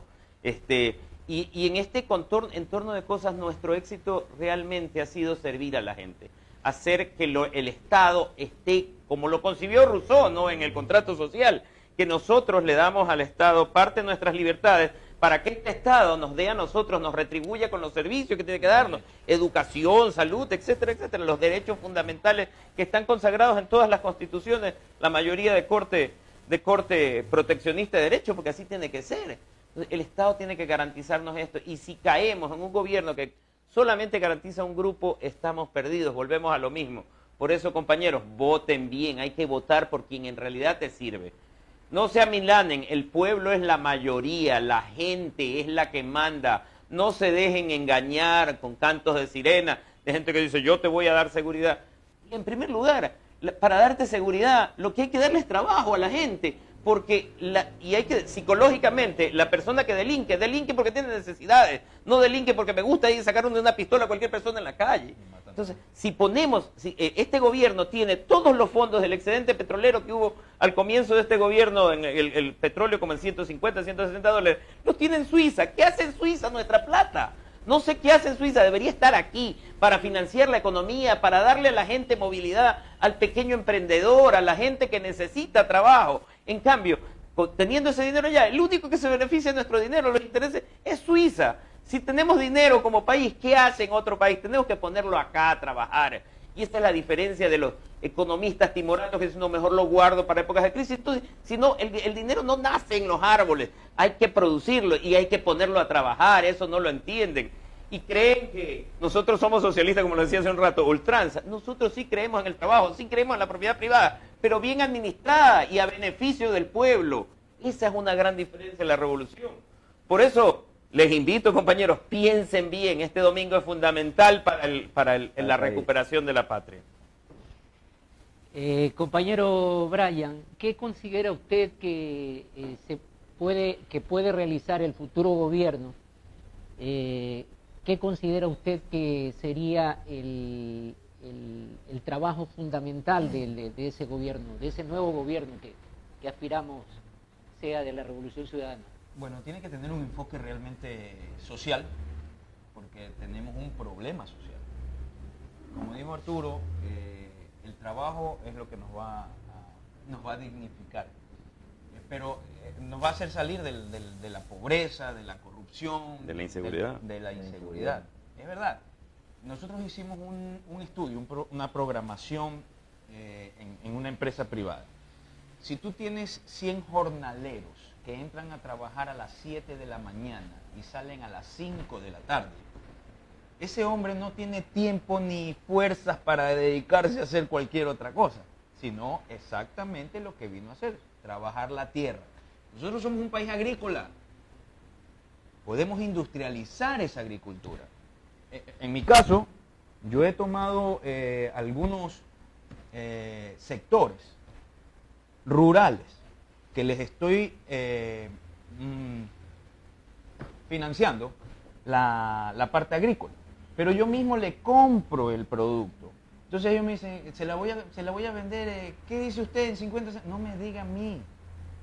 Y en este entorno de cosas, nuestro éxito realmente ha sido servir a la gente, hacer que el Estado esté como lo concibió Rousseau, ¿no? En el contrato social, que nosotros le damos al Estado parte de nuestras libertades, para que este Estado nos dé a nosotros, nos retribuya con los servicios que tiene que darnos: educación, salud, etcétera, etcétera, los derechos fundamentales que están consagrados en todas las constituciones, la mayoría de corte proteccionista de derechos, porque así tiene que ser. El Estado tiene que garantizarnos esto, y si caemos en un gobierno que solamente garantiza un grupo, estamos perdidos, volvemos a lo mismo. Por eso, compañeros, voten bien, hay que votar por quien en realidad te sirve. No se amilanen, el pueblo es la mayoría, la gente es la que manda. No se dejen engañar con cantos de sirena de gente que dice: yo te voy a dar seguridad. Y en primer lugar, para darte seguridad, lo que hay que darle es trabajo a la gente, porque psicológicamente, la persona que delinque porque tiene necesidades, no delinque porque me gusta ir a sacar una pistola a cualquier persona en la calle. Entonces, este gobierno tiene todos los fondos del excedente petrolero que hubo al comienzo de este gobierno, en el petróleo como en 150, 160 dólares, los tiene en Suiza. ¿Qué hace en Suiza nuestra plata? No sé qué hace en Suiza, debería estar aquí para financiar la economía, para darle a la gente movilidad, al pequeño emprendedor, a la gente que necesita trabajo. En cambio, teniendo ese dinero allá, el único que se beneficia de nuestro dinero, los intereses, es Suiza. Si tenemos dinero como país, ¿qué hace en otro país? Tenemos que ponerlo acá a trabajar. Y esta es la diferencia de los economistas timoratos que dicen: no, mejor lo guardo para épocas de crisis. Entonces, si no, el dinero no nace en los árboles, hay que producirlo y hay que ponerlo a trabajar. Eso no lo entienden. Y creen que nosotros somos socialistas, como lo decía hace un rato, ultranza. Nosotros sí creemos en el trabajo, sí creemos en la propiedad privada, pero bien administrada y a beneficio del pueblo. Esa es una gran diferencia en la revolución. Por eso les invito, compañeros, piensen bien. Este domingo es fundamental para la recuperación de la patria. Compañero Brian, ¿qué considera usted que puede realizar el futuro gobierno? ¿Qué considera usted que sería el trabajo fundamental de ese gobierno, de ese nuevo gobierno que aspiramos sea de la Revolución Ciudadana? Bueno, tiene que tener un enfoque realmente social, porque tenemos un problema social. dijo Arturo, el trabajo es lo que nos va a dignificar. Pero nos va a hacer salir de la pobreza, de la corrupción, De la inseguridad. de la inseguridad. Es verdad. Nosotros hicimos un estudio, una programación en una empresa privada. Si tú tienes 100 jornaleros que entran a trabajar a las 7 de la mañana y salen a las 5 de la tarde, ese hombre no tiene tiempo ni fuerzas para dedicarse a hacer cualquier otra cosa, sino exactamente lo que vino a hacer, trabajar la tierra. Nosotros somos un país agrícola. Podemos industrializar esa agricultura. En mi caso, yo he tomado algunos sectores rurales que les estoy financiando la parte agrícola, pero yo mismo le compro el producto. Entonces ellos me dicen, se la voy a vender, ¿qué dice usted en 50 centavos? No me diga a mí,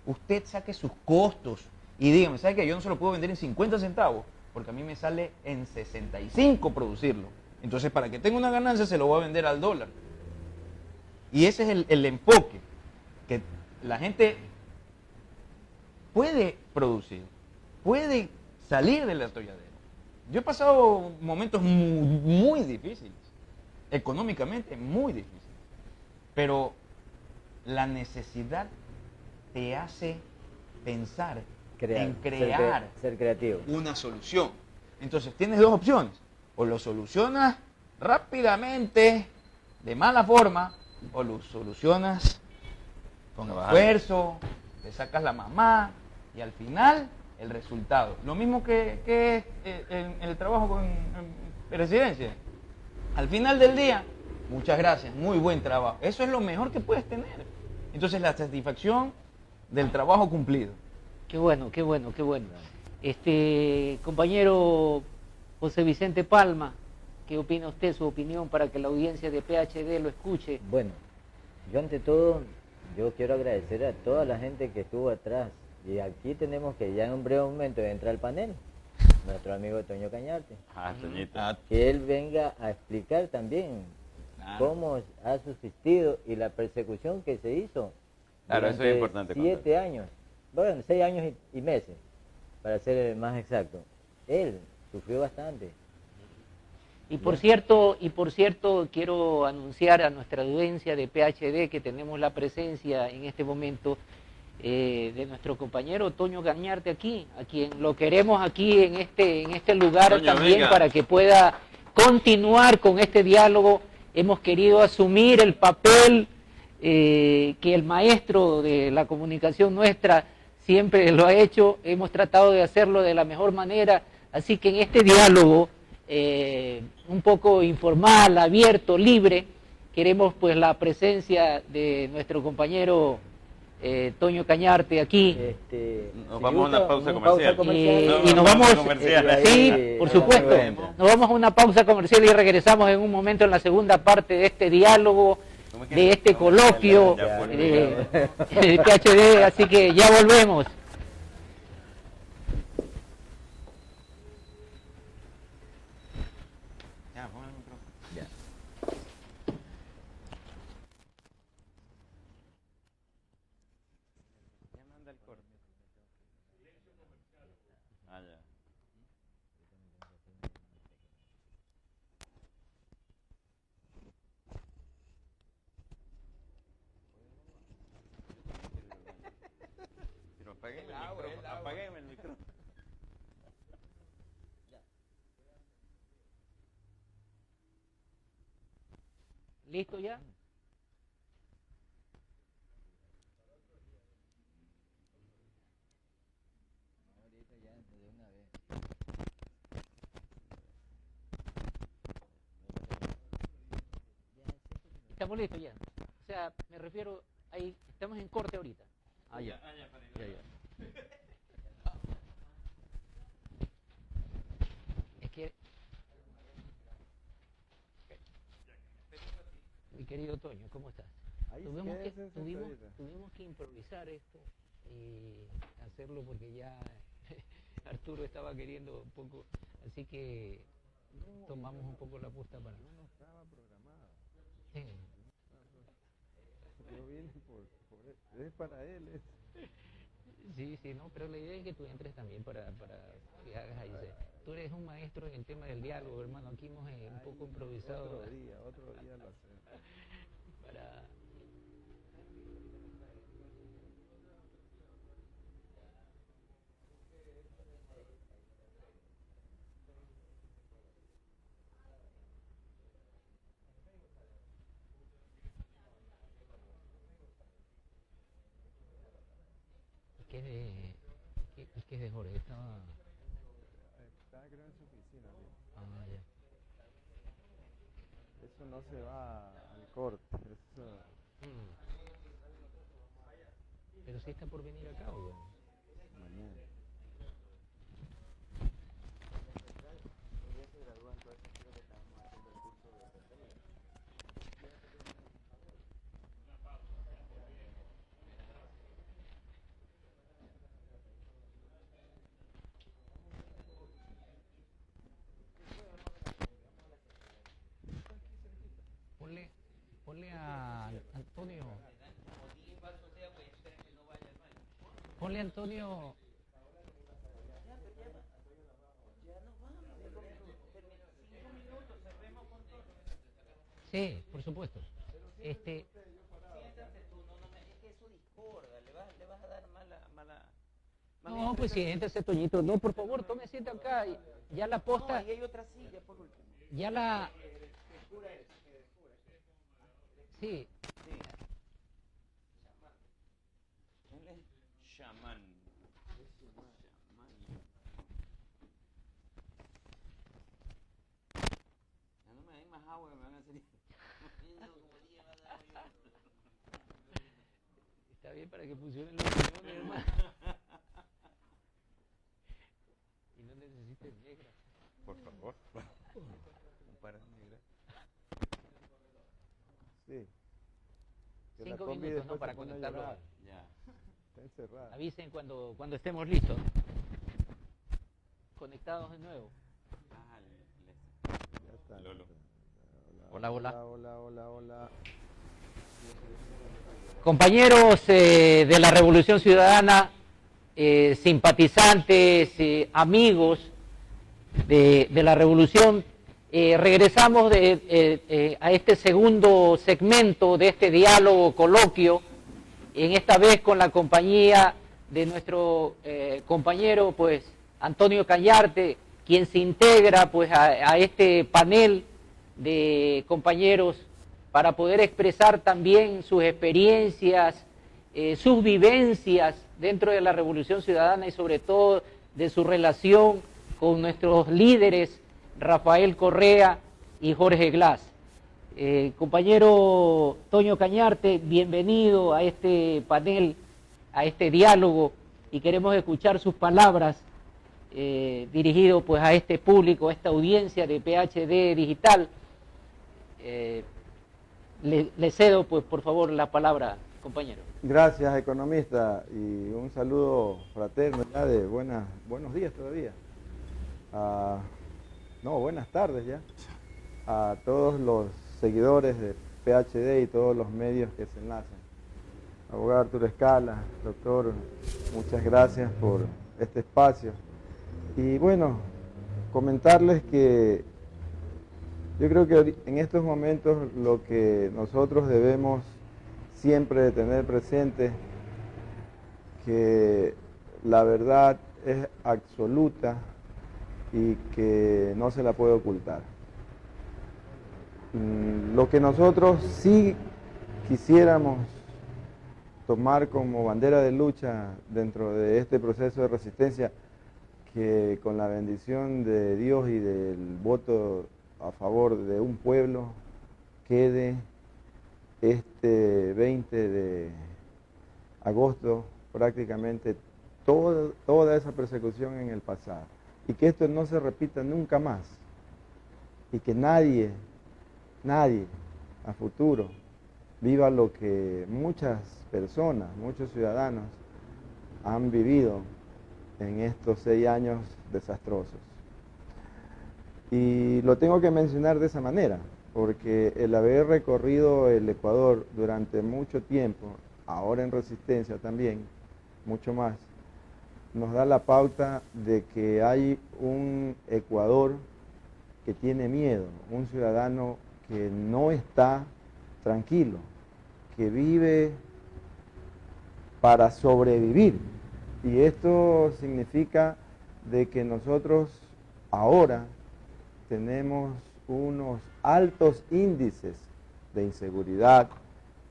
usted saque sus costos y dígame, ¿sabe qué? Yo no se lo puedo vender en 50 centavos porque a mí me sale en 65 producirlo. Entonces, para que tenga una ganancia, se lo voy a vender al dólar. Y ese es el enfoque, que la gente puede producir, puede salir del atolladero. Yo he pasado momentos muy difíciles, económicamente muy difíciles, pero la necesidad te hace pensar en crear ser creativo. una solución. Entonces tienes dos opciones: o lo solucionas rápidamente, de mala forma, o lo solucionas con esfuerzo, te sacas la mamá y al final el resultado. Lo mismo que el trabajo con presidencia. Al final del día, muchas gracias, muy buen trabajo. Eso es lo mejor que puedes tener. Entonces la satisfacción del trabajo cumplido. Qué bueno, qué bueno, qué bueno. Compañero José Vicente Palma, ¿qué opina usted, su opinión para que la audiencia de PhD lo escuche? Bueno, yo ante todo, yo quiero agradecer a toda la gente que estuvo atrás. Y aquí tenemos que ya en un breve momento entrar al panel, nuestro amigo Toño Cañarte. Toñito. Que él venga a explicar también cómo ha subsistido y la persecución que se hizo. Claro, eso es importante. 7 años, bueno, 6 años y meses, para ser más exacto. Él sufrió bastante. Y por cierto, quiero anunciar a nuestra audiencia de PhD que tenemos la presencia en este momento de nuestro compañero Toño Cañarte aquí, a quien lo queremos aquí en este lugar Toño, también, venga, para que pueda continuar con este diálogo. Hemos querido asumir el papel que el maestro de la comunicación nuestra siempre lo ha hecho. Hemos tratado de hacerlo de la mejor manera, así que en este diálogo un poco informal, abierto, libre, queremos pues la presencia de nuestro compañero Toño Cañarte aquí. Nos vamos a una pausa comercial. Y nos vamos, sí, ahí, por supuesto, nos vamos a una pausa comercial y regresamos en un momento en la segunda parte de este diálogo, de este coloquio de PhD, así que ya volvemos. Apágueme el micrófono. ¿Listo ya? Estamos listos ya. O sea, me refiero, ahí estamos en corte ahorita. Ya. Es que, mi querido Toño, ¿cómo estás? Tuvimos que improvisar esto y hacerlo porque ya Arturo estaba queriendo un poco, así que tomamos un poco la posta para... No estaba programada. es para él. Sí, sí, no, pero la idea es que tú entres también para que hagas ahí. Tú eres un maestro en el tema del diálogo, hermano. Aquí hemos un poco improvisado. Otro día lo hacemos. Para... ¿Qué es de Jorge? Estaba creo en su oficina. Ah, ya. Eso no se va al corte. Eso... Pero sí está por venir acá, ¿o bueno? Mañana. Ponle a Antonio. Ponle a Antonio. Sí, por supuesto. Siéntate tú, es que eso discorda, le vas a dar mala No, pues siéntese, Toñito. No, por favor, tome asiento acá. Ya la posta. No, ahí hay otra silla, por último. Ya la... Sí. Él es chamán. Ya no me den más agua, me van a hacer... Está bien para que funcionen los riñones, hermano. Y no necesites negra. Por favor. Un par de negras. Sí. Que 5 la combi minutos, ¿no? después Para se pone a conectarlo. llorar. Ya. Está encerrada. Avisen cuando estemos listos. Conectados de nuevo. Ya está. Lolo. Hola, hola. Hola. Compañeros de la Revolución Ciudadana, simpatizantes, amigos de la Revolución, regresamos a este segundo segmento de este diálogo coloquio, en esta vez con la compañía de nuestro compañero pues Antonio Cañarte, quien se integra pues a este panel de compañeros para poder expresar también sus experiencias, sus vivencias dentro de la Revolución Ciudadana y sobre todo de su relación con nuestros líderes Rafael Correa y Jorge Glass. Compañero Toño Cañarte, bienvenido a este panel, a este diálogo, y queremos escuchar sus palabras dirigido pues a este público, a esta audiencia de PhD Digital. Le cedo, pues, por favor, la palabra, compañero. Gracias, economista, y un saludo fraterno ya de buenos días todavía. Buenas tardes ya. A todos los seguidores de PhD y todos los medios que se enlazan. Abogado Arturo Escala, doctor, muchas gracias por este espacio. Y bueno, comentarles que yo creo que en estos momentos lo que nosotros debemos siempre tener presente, que la verdad es absoluta y que no se la puede ocultar. Lo que nosotros sí quisiéramos tomar como bandera de lucha dentro de este proceso de resistencia, que con la bendición de Dios y del voto a favor de un pueblo quede este 20 de agosto prácticamente toda esa persecución en el pasado, y que esto no se repita nunca más, y que nadie a futuro viva lo que muchas personas, muchos ciudadanos han vivido en estos 6 años desastrosos. Y lo tengo que mencionar de esa manera, porque el haber recorrido el Ecuador durante mucho tiempo, ahora en Resistencia también, mucho más, nos da la pauta de que hay un Ecuador que tiene miedo, un ciudadano que no está tranquilo, que vive para sobrevivir. Y esto significa de que nosotros ahora tenemos unos altos índices de inseguridad,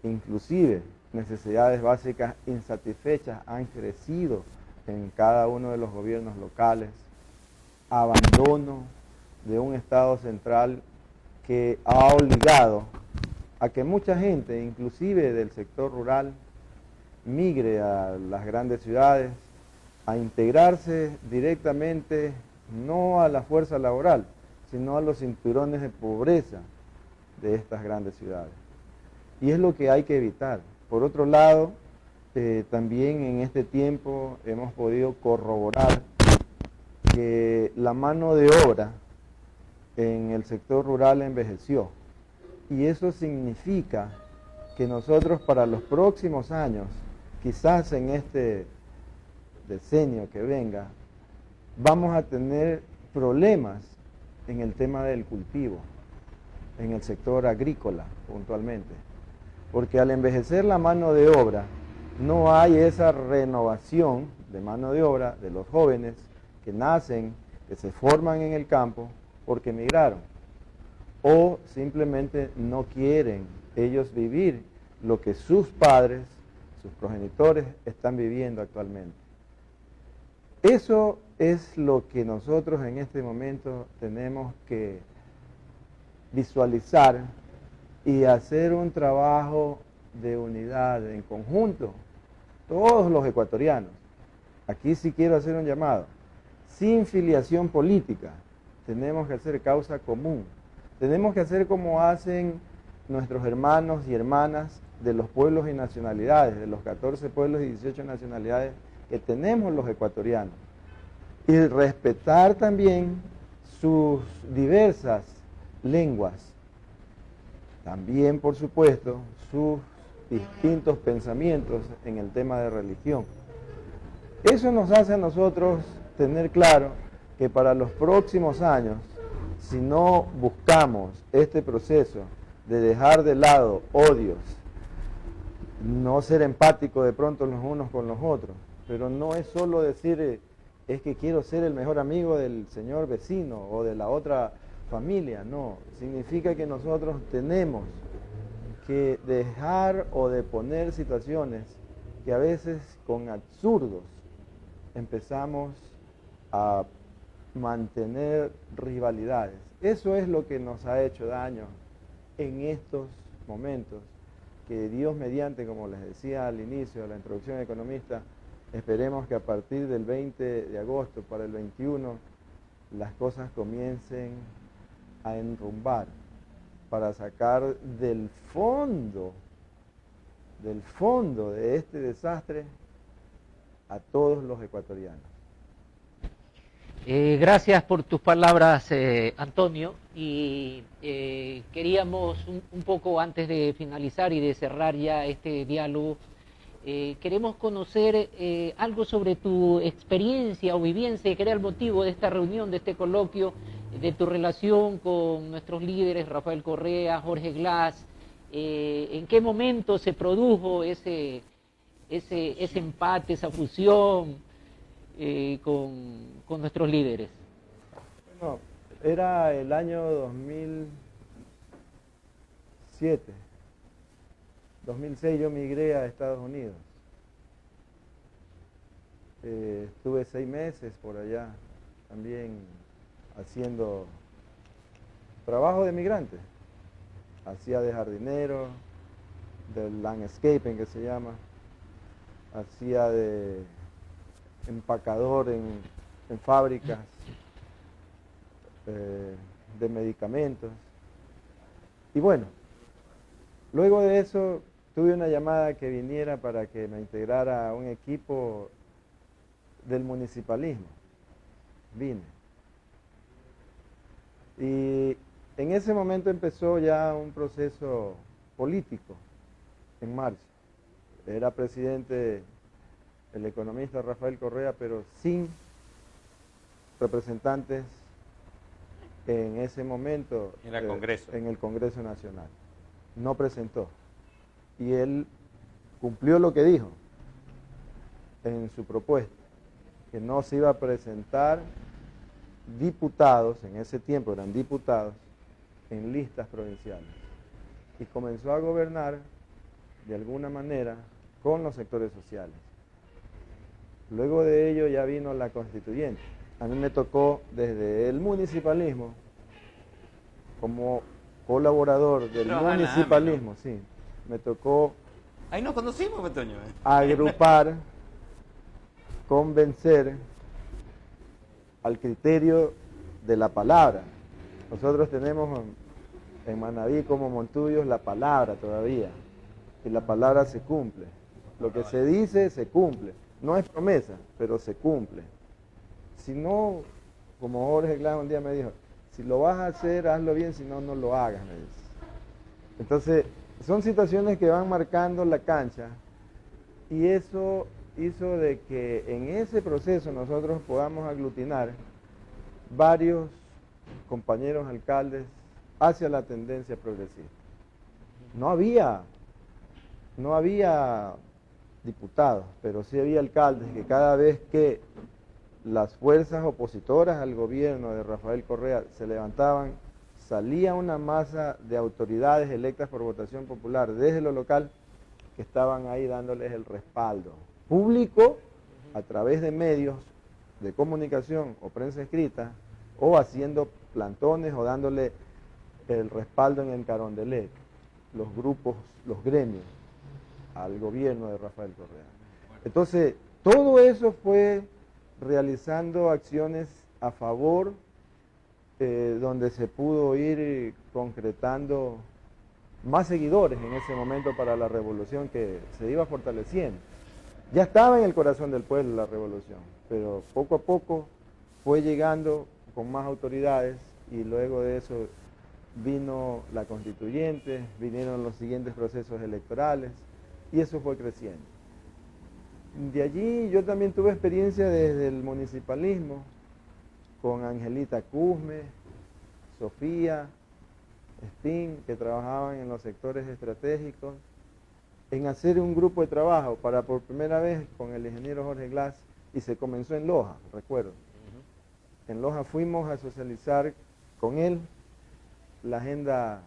inclusive necesidades básicas insatisfechas han crecido en cada uno de los gobiernos locales, abandono de un Estado central que ha obligado a que mucha gente, inclusive del sector rural, migre a las grandes ciudades, a integrarse directamente no a la fuerza laboral, sino a los cinturones de pobreza de estas grandes ciudades. Y es lo que hay que evitar. Por otro lado, también en este tiempo hemos podido corroborar que la mano de obra en el sector rural envejeció. Y eso significa que nosotros para los próximos años, quizás en este decenio que venga, vamos a tener problemas en el tema del cultivo, en el sector agrícola puntualmente. Porque al envejecer la mano de obra, no hay esa renovación de mano de obra de los jóvenes que nacen, que se forman en el campo porque emigraron. O simplemente no quieren ellos vivir lo que sus padres, sus progenitores están viviendo actualmente. Eso es lo que nosotros en este momento tenemos que visualizar y hacer un trabajo de unidad en conjunto, todos los ecuatorianos. Aquí sí quiero hacer un llamado, sin filiación política, tenemos que hacer causa común, tenemos que hacer como hacen nuestros hermanos y hermanas de los pueblos y nacionalidades, de los 14 pueblos y 18 nacionalidades que tenemos los ecuatorianos, y respetar también sus diversas lenguas, también por supuesto sus distintos pensamientos en el tema de religión. Eso nos hace a nosotros tener claro que para los próximos años, si no buscamos este proceso de dejar de lado odios, no ser empático de pronto los unos con los otros, pero no es solo decir es que quiero ser el mejor amigo del señor vecino o de la otra familia, no, significa que nosotros tenemos que dejar o deponer situaciones que a veces con absurdos empezamos a mantener rivalidades. Eso es lo que nos ha hecho daño en estos momentos, que Dios mediante, como les decía al inicio de la introducción economista, esperemos que a partir del 20 de agosto para el 21 las cosas comiencen a enrumbar para sacar del fondo de este desastre a todos los ecuatorianos. Gracias por tus palabras, Antonio, y queríamos un poco antes de finalizar y de cerrar ya este diálogo, queremos conocer algo sobre tu experiencia o vivencia, que era el motivo de esta reunión, de este coloquio, de tu relación con nuestros líderes, Rafael Correa, Jorge Glass, en qué momento se produjo ese empate, esa fusión con nuestros líderes. Bueno, era el año 2007. 2006 yo migré a Estados Unidos. Estuve 6 meses por allá también haciendo trabajo de migrante. Hacía de jardinero, de landscaping que se llama, hacía de empacador en fábricas de medicamentos. Y bueno, luego de eso tuve una llamada que viniera para que me integrara a un equipo del municipalismo. Vine. Y en ese momento empezó ya un proceso político en marcha. era presidente el economista Rafael Correa, pero sin representantes en ese momento En el Congreso. en el Congreso Nacional. No presentó. Y él cumplió lo que dijo en su propuesta, que no se iba a presentar diputados, en ese tiempo eran diputados, en listas provinciales. Y comenzó a gobernar de alguna manera con los sectores sociales. Luego de ello ya vino la constituyente. A mí me tocó desde el municipalismo, como colaborador del Trabajar en la AME, municipalismo, sí, me tocó Ahí nos conocimos, pues, Toño. agrupar, convencer al criterio de la palabra. Nosotros tenemos en Manaví como Montuyos la palabra todavía, y la palabra se cumple. Lo que se dice se cumple. No es promesa, pero se cumple. Si no, como Jorge Glass un día me dijo, si lo vas a hacer, hazlo bien, si no, no lo hagas, me dice. Entonces, son situaciones que van marcando la cancha, y eso hizo de que en ese proceso nosotros podamos aglutinar varios compañeros alcaldes hacia la tendencia progresista. No había diputados, pero sí había alcaldes que cada vez que las fuerzas opositoras al gobierno de Rafael Correa se levantaban, salía una masa de autoridades electas por votación popular desde lo local que estaban ahí dándoles el respaldo público a través de medios de comunicación o prensa escrita, o haciendo plantones o dándole el respaldo en el Carondelet, los grupos, los gremios, al gobierno de Rafael Correa. Entonces, todo eso fue realizando acciones a favor, donde se pudo ir concretando más seguidores en ese momento para la revolución que se iba fortaleciendo. Ya estaba en el corazón del pueblo la revolución, pero poco a poco fue llegando con más autoridades, y luego de eso vino la constituyente, vinieron los siguientes procesos electorales, y eso fue creciendo. De allí yo también tuve experiencia desde el municipalismo, con Angelita Cusme, Sofía, Spin, que trabajaban en los sectores estratégicos, en hacer un grupo de trabajo para por primera vez con el ingeniero Jorge Glass, y se comenzó en Loja, recuerdo. En Loja fuimos a socializar con él la agenda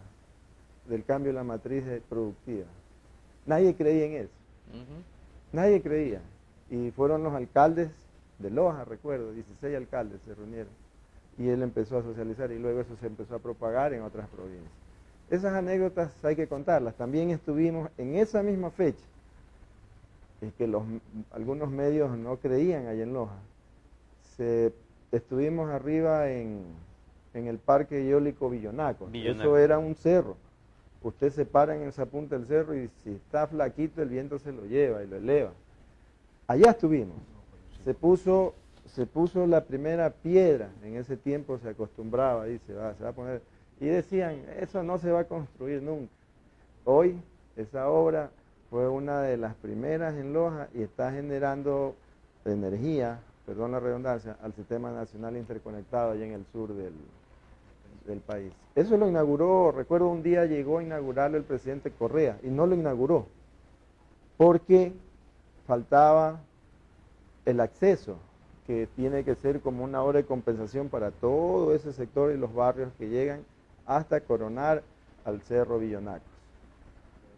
del cambio de la matriz productiva. Nadie creía en eso, nadie creía, y fueron los alcaldes de Loja, recuerdo, 16 alcaldes se reunieron, y él empezó a socializar, y luego eso se empezó a propagar en otras provincias. Esas anécdotas hay que contarlas. También estuvimos en esa misma fecha, que algunos medios no creían allá en Loja. Estuvimos arriba en el Parque Eólico Villonaco. Eso era un cerro. Usted se para en esa punta del cerro, y si está flaquito el viento se lo lleva y lo eleva. Allá estuvimos. Se puso la primera piedra, en ese tiempo se acostumbraba, y se va a poner, y decían, eso no se va a construir nunca. Hoy esa obra fue una de las primeras en Loja, y está generando energía, perdón la redundancia, al Sistema Nacional Interconectado allá en el sur del país. Eso lo inauguró, recuerdo un día llegó a inaugurarlo el presidente Correa, y no lo inauguró, porque faltaba el acceso, que tiene que ser como una obra de compensación para todo ese sector y los barrios que llegan hasta coronar al Cerro Villonacos.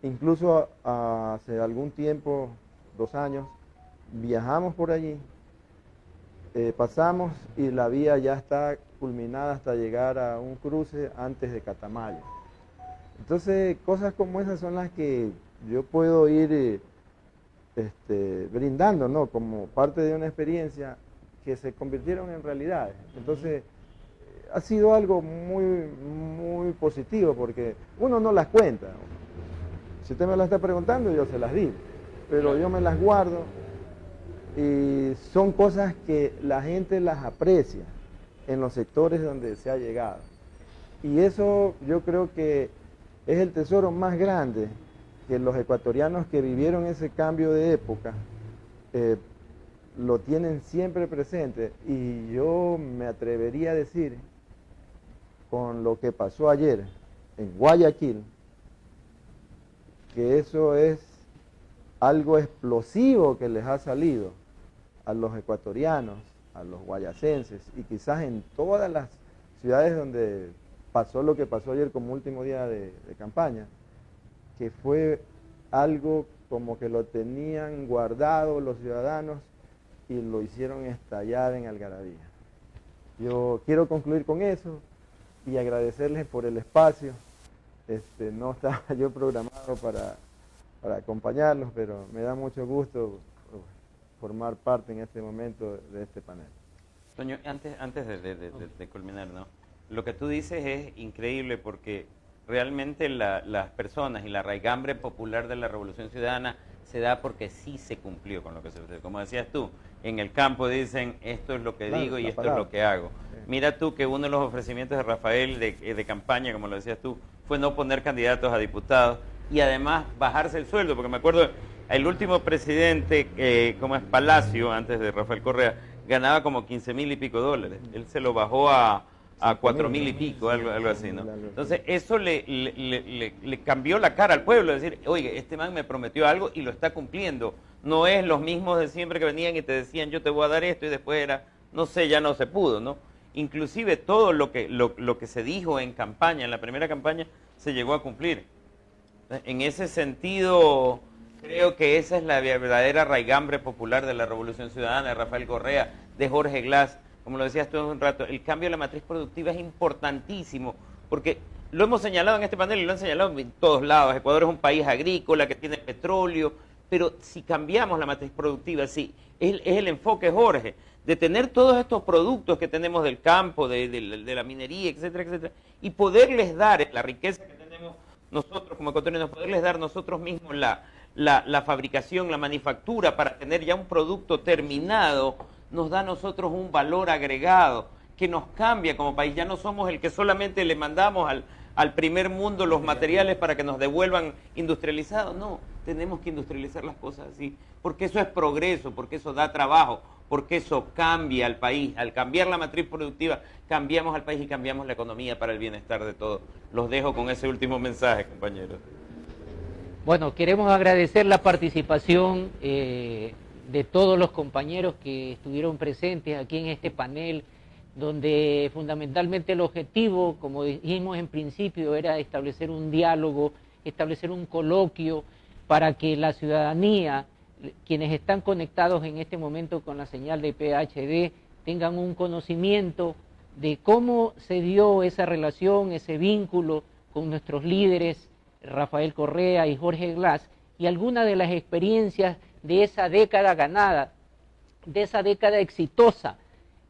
Incluso hace algún tiempo, 2 años, viajamos por allí, pasamos, y la vía ya está culminada hasta llegar a un cruce antes de Catamayo. Entonces, cosas como esas son las que yo puedo ir brindando, ¿no?, como parte de una experiencia que se convirtieron en realidades. Entonces, ha sido algo muy, muy positivo, porque uno no las cuenta. Si usted me las está preguntando, yo se las digo, pero yo me las guardo, y son cosas que la gente las aprecia en los sectores donde se ha llegado. Y eso yo creo que es el tesoro más grande que los ecuatorianos que vivieron ese cambio de época lo tienen siempre presente, y yo me atrevería a decir, con lo que pasó ayer en Guayaquil, que eso es algo explosivo que les ha salido a los ecuatorianos, a los guayacenses, y quizás en todas las ciudades donde pasó lo que pasó ayer como último día de campaña, que fue algo como que lo tenían guardado los ciudadanos y lo hicieron estallar en algarabía. Yo quiero concluir con eso y agradecerles por el espacio. No estaba yo programado para acompañarlos, pero me da mucho gusto formar parte en este momento de este panel. Toño, antes de culminar, ¿no? Lo que tú dices es increíble, porque realmente las personas y la raigambre popular de la Revolución Ciudadana se da porque sí se cumplió con lo que se ofreció. Como decías tú, en el campo dicen, esto es lo que digo y esto es lo que hago. Sí. Mira tú que uno de los ofrecimientos de Rafael de campaña, como lo decías tú, fue no poner candidatos a diputados y además bajarse el sueldo, porque me acuerdo, el último presidente, como es Palacio, antes de Rafael Correa, ganaba como 15,000 y pico dólares. Él se lo bajó a 4,000 y pico, algo así, ¿no? Entonces eso le cambió la cara al pueblo, decir, oye, este man me prometió algo y lo está cumpliendo. No es los mismos de siempre que venían y te decían, yo te voy a dar esto, y después era, no sé, ya no se pudo, ¿no? Inclusive todo lo que se dijo en campaña, en la primera campaña, se llegó a cumplir. En ese sentido, creo que esa es la verdadera raigambre popular de la Revolución Ciudadana, de Rafael Correa, de Jorge Glass. Como lo decías tú hace un rato, el cambio de la matriz productiva es importantísimo, porque lo hemos señalado en este panel y lo han señalado en todos lados. Ecuador es un país agrícola que tiene petróleo, pero si cambiamos la matriz productiva, sí, es el enfoque, Jorge, de tener todos estos productos que tenemos del campo, de la minería, etcétera, etcétera, y poderles dar la riqueza que tenemos nosotros como ecuatorianos, poderles dar nosotros mismos la fabricación, la manufactura, para tener ya un producto terminado, nos da a nosotros un valor agregado que nos cambia como país. Ya no somos el que solamente le mandamos al primer mundo los materiales para que nos devuelvan industrializados. No, tenemos que industrializar las cosas así, porque eso es progreso, porque eso da trabajo, porque eso cambia al país. Al cambiar la matriz productiva, cambiamos al país y cambiamos la economía para el bienestar de todos. Los dejo con ese último mensaje, compañeros. Bueno, queremos agradecer la participación de todos los compañeros que estuvieron presentes aquí en este panel, donde fundamentalmente el objetivo, como dijimos en principio, era establecer un diálogo, establecer un coloquio para que la ciudadanía, quienes están conectados en este momento con la señal de PHD, tengan un conocimiento de cómo se dio esa relación, ese vínculo con nuestros líderes, Rafael Correa y Jorge Glass, y algunas de las experiencias de esa década ganada, de esa década exitosa,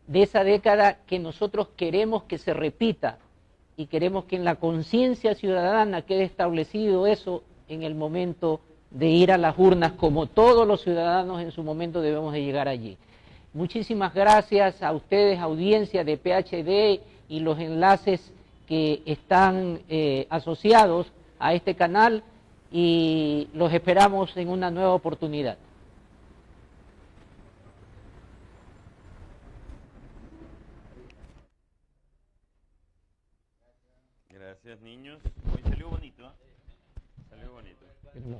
de esa década que nosotros queremos que se repita, y queremos que en la conciencia ciudadana quede establecido eso en el momento de ir a las urnas, como todos los ciudadanos en su momento debemos de llegar allí. Muchísimas gracias a ustedes, audiencia de PHD y los enlaces que están asociados a este canal, y los esperamos en una nueva oportunidad. Gracias, niños. Hoy salió bonito, ¿eh? Salió bonito.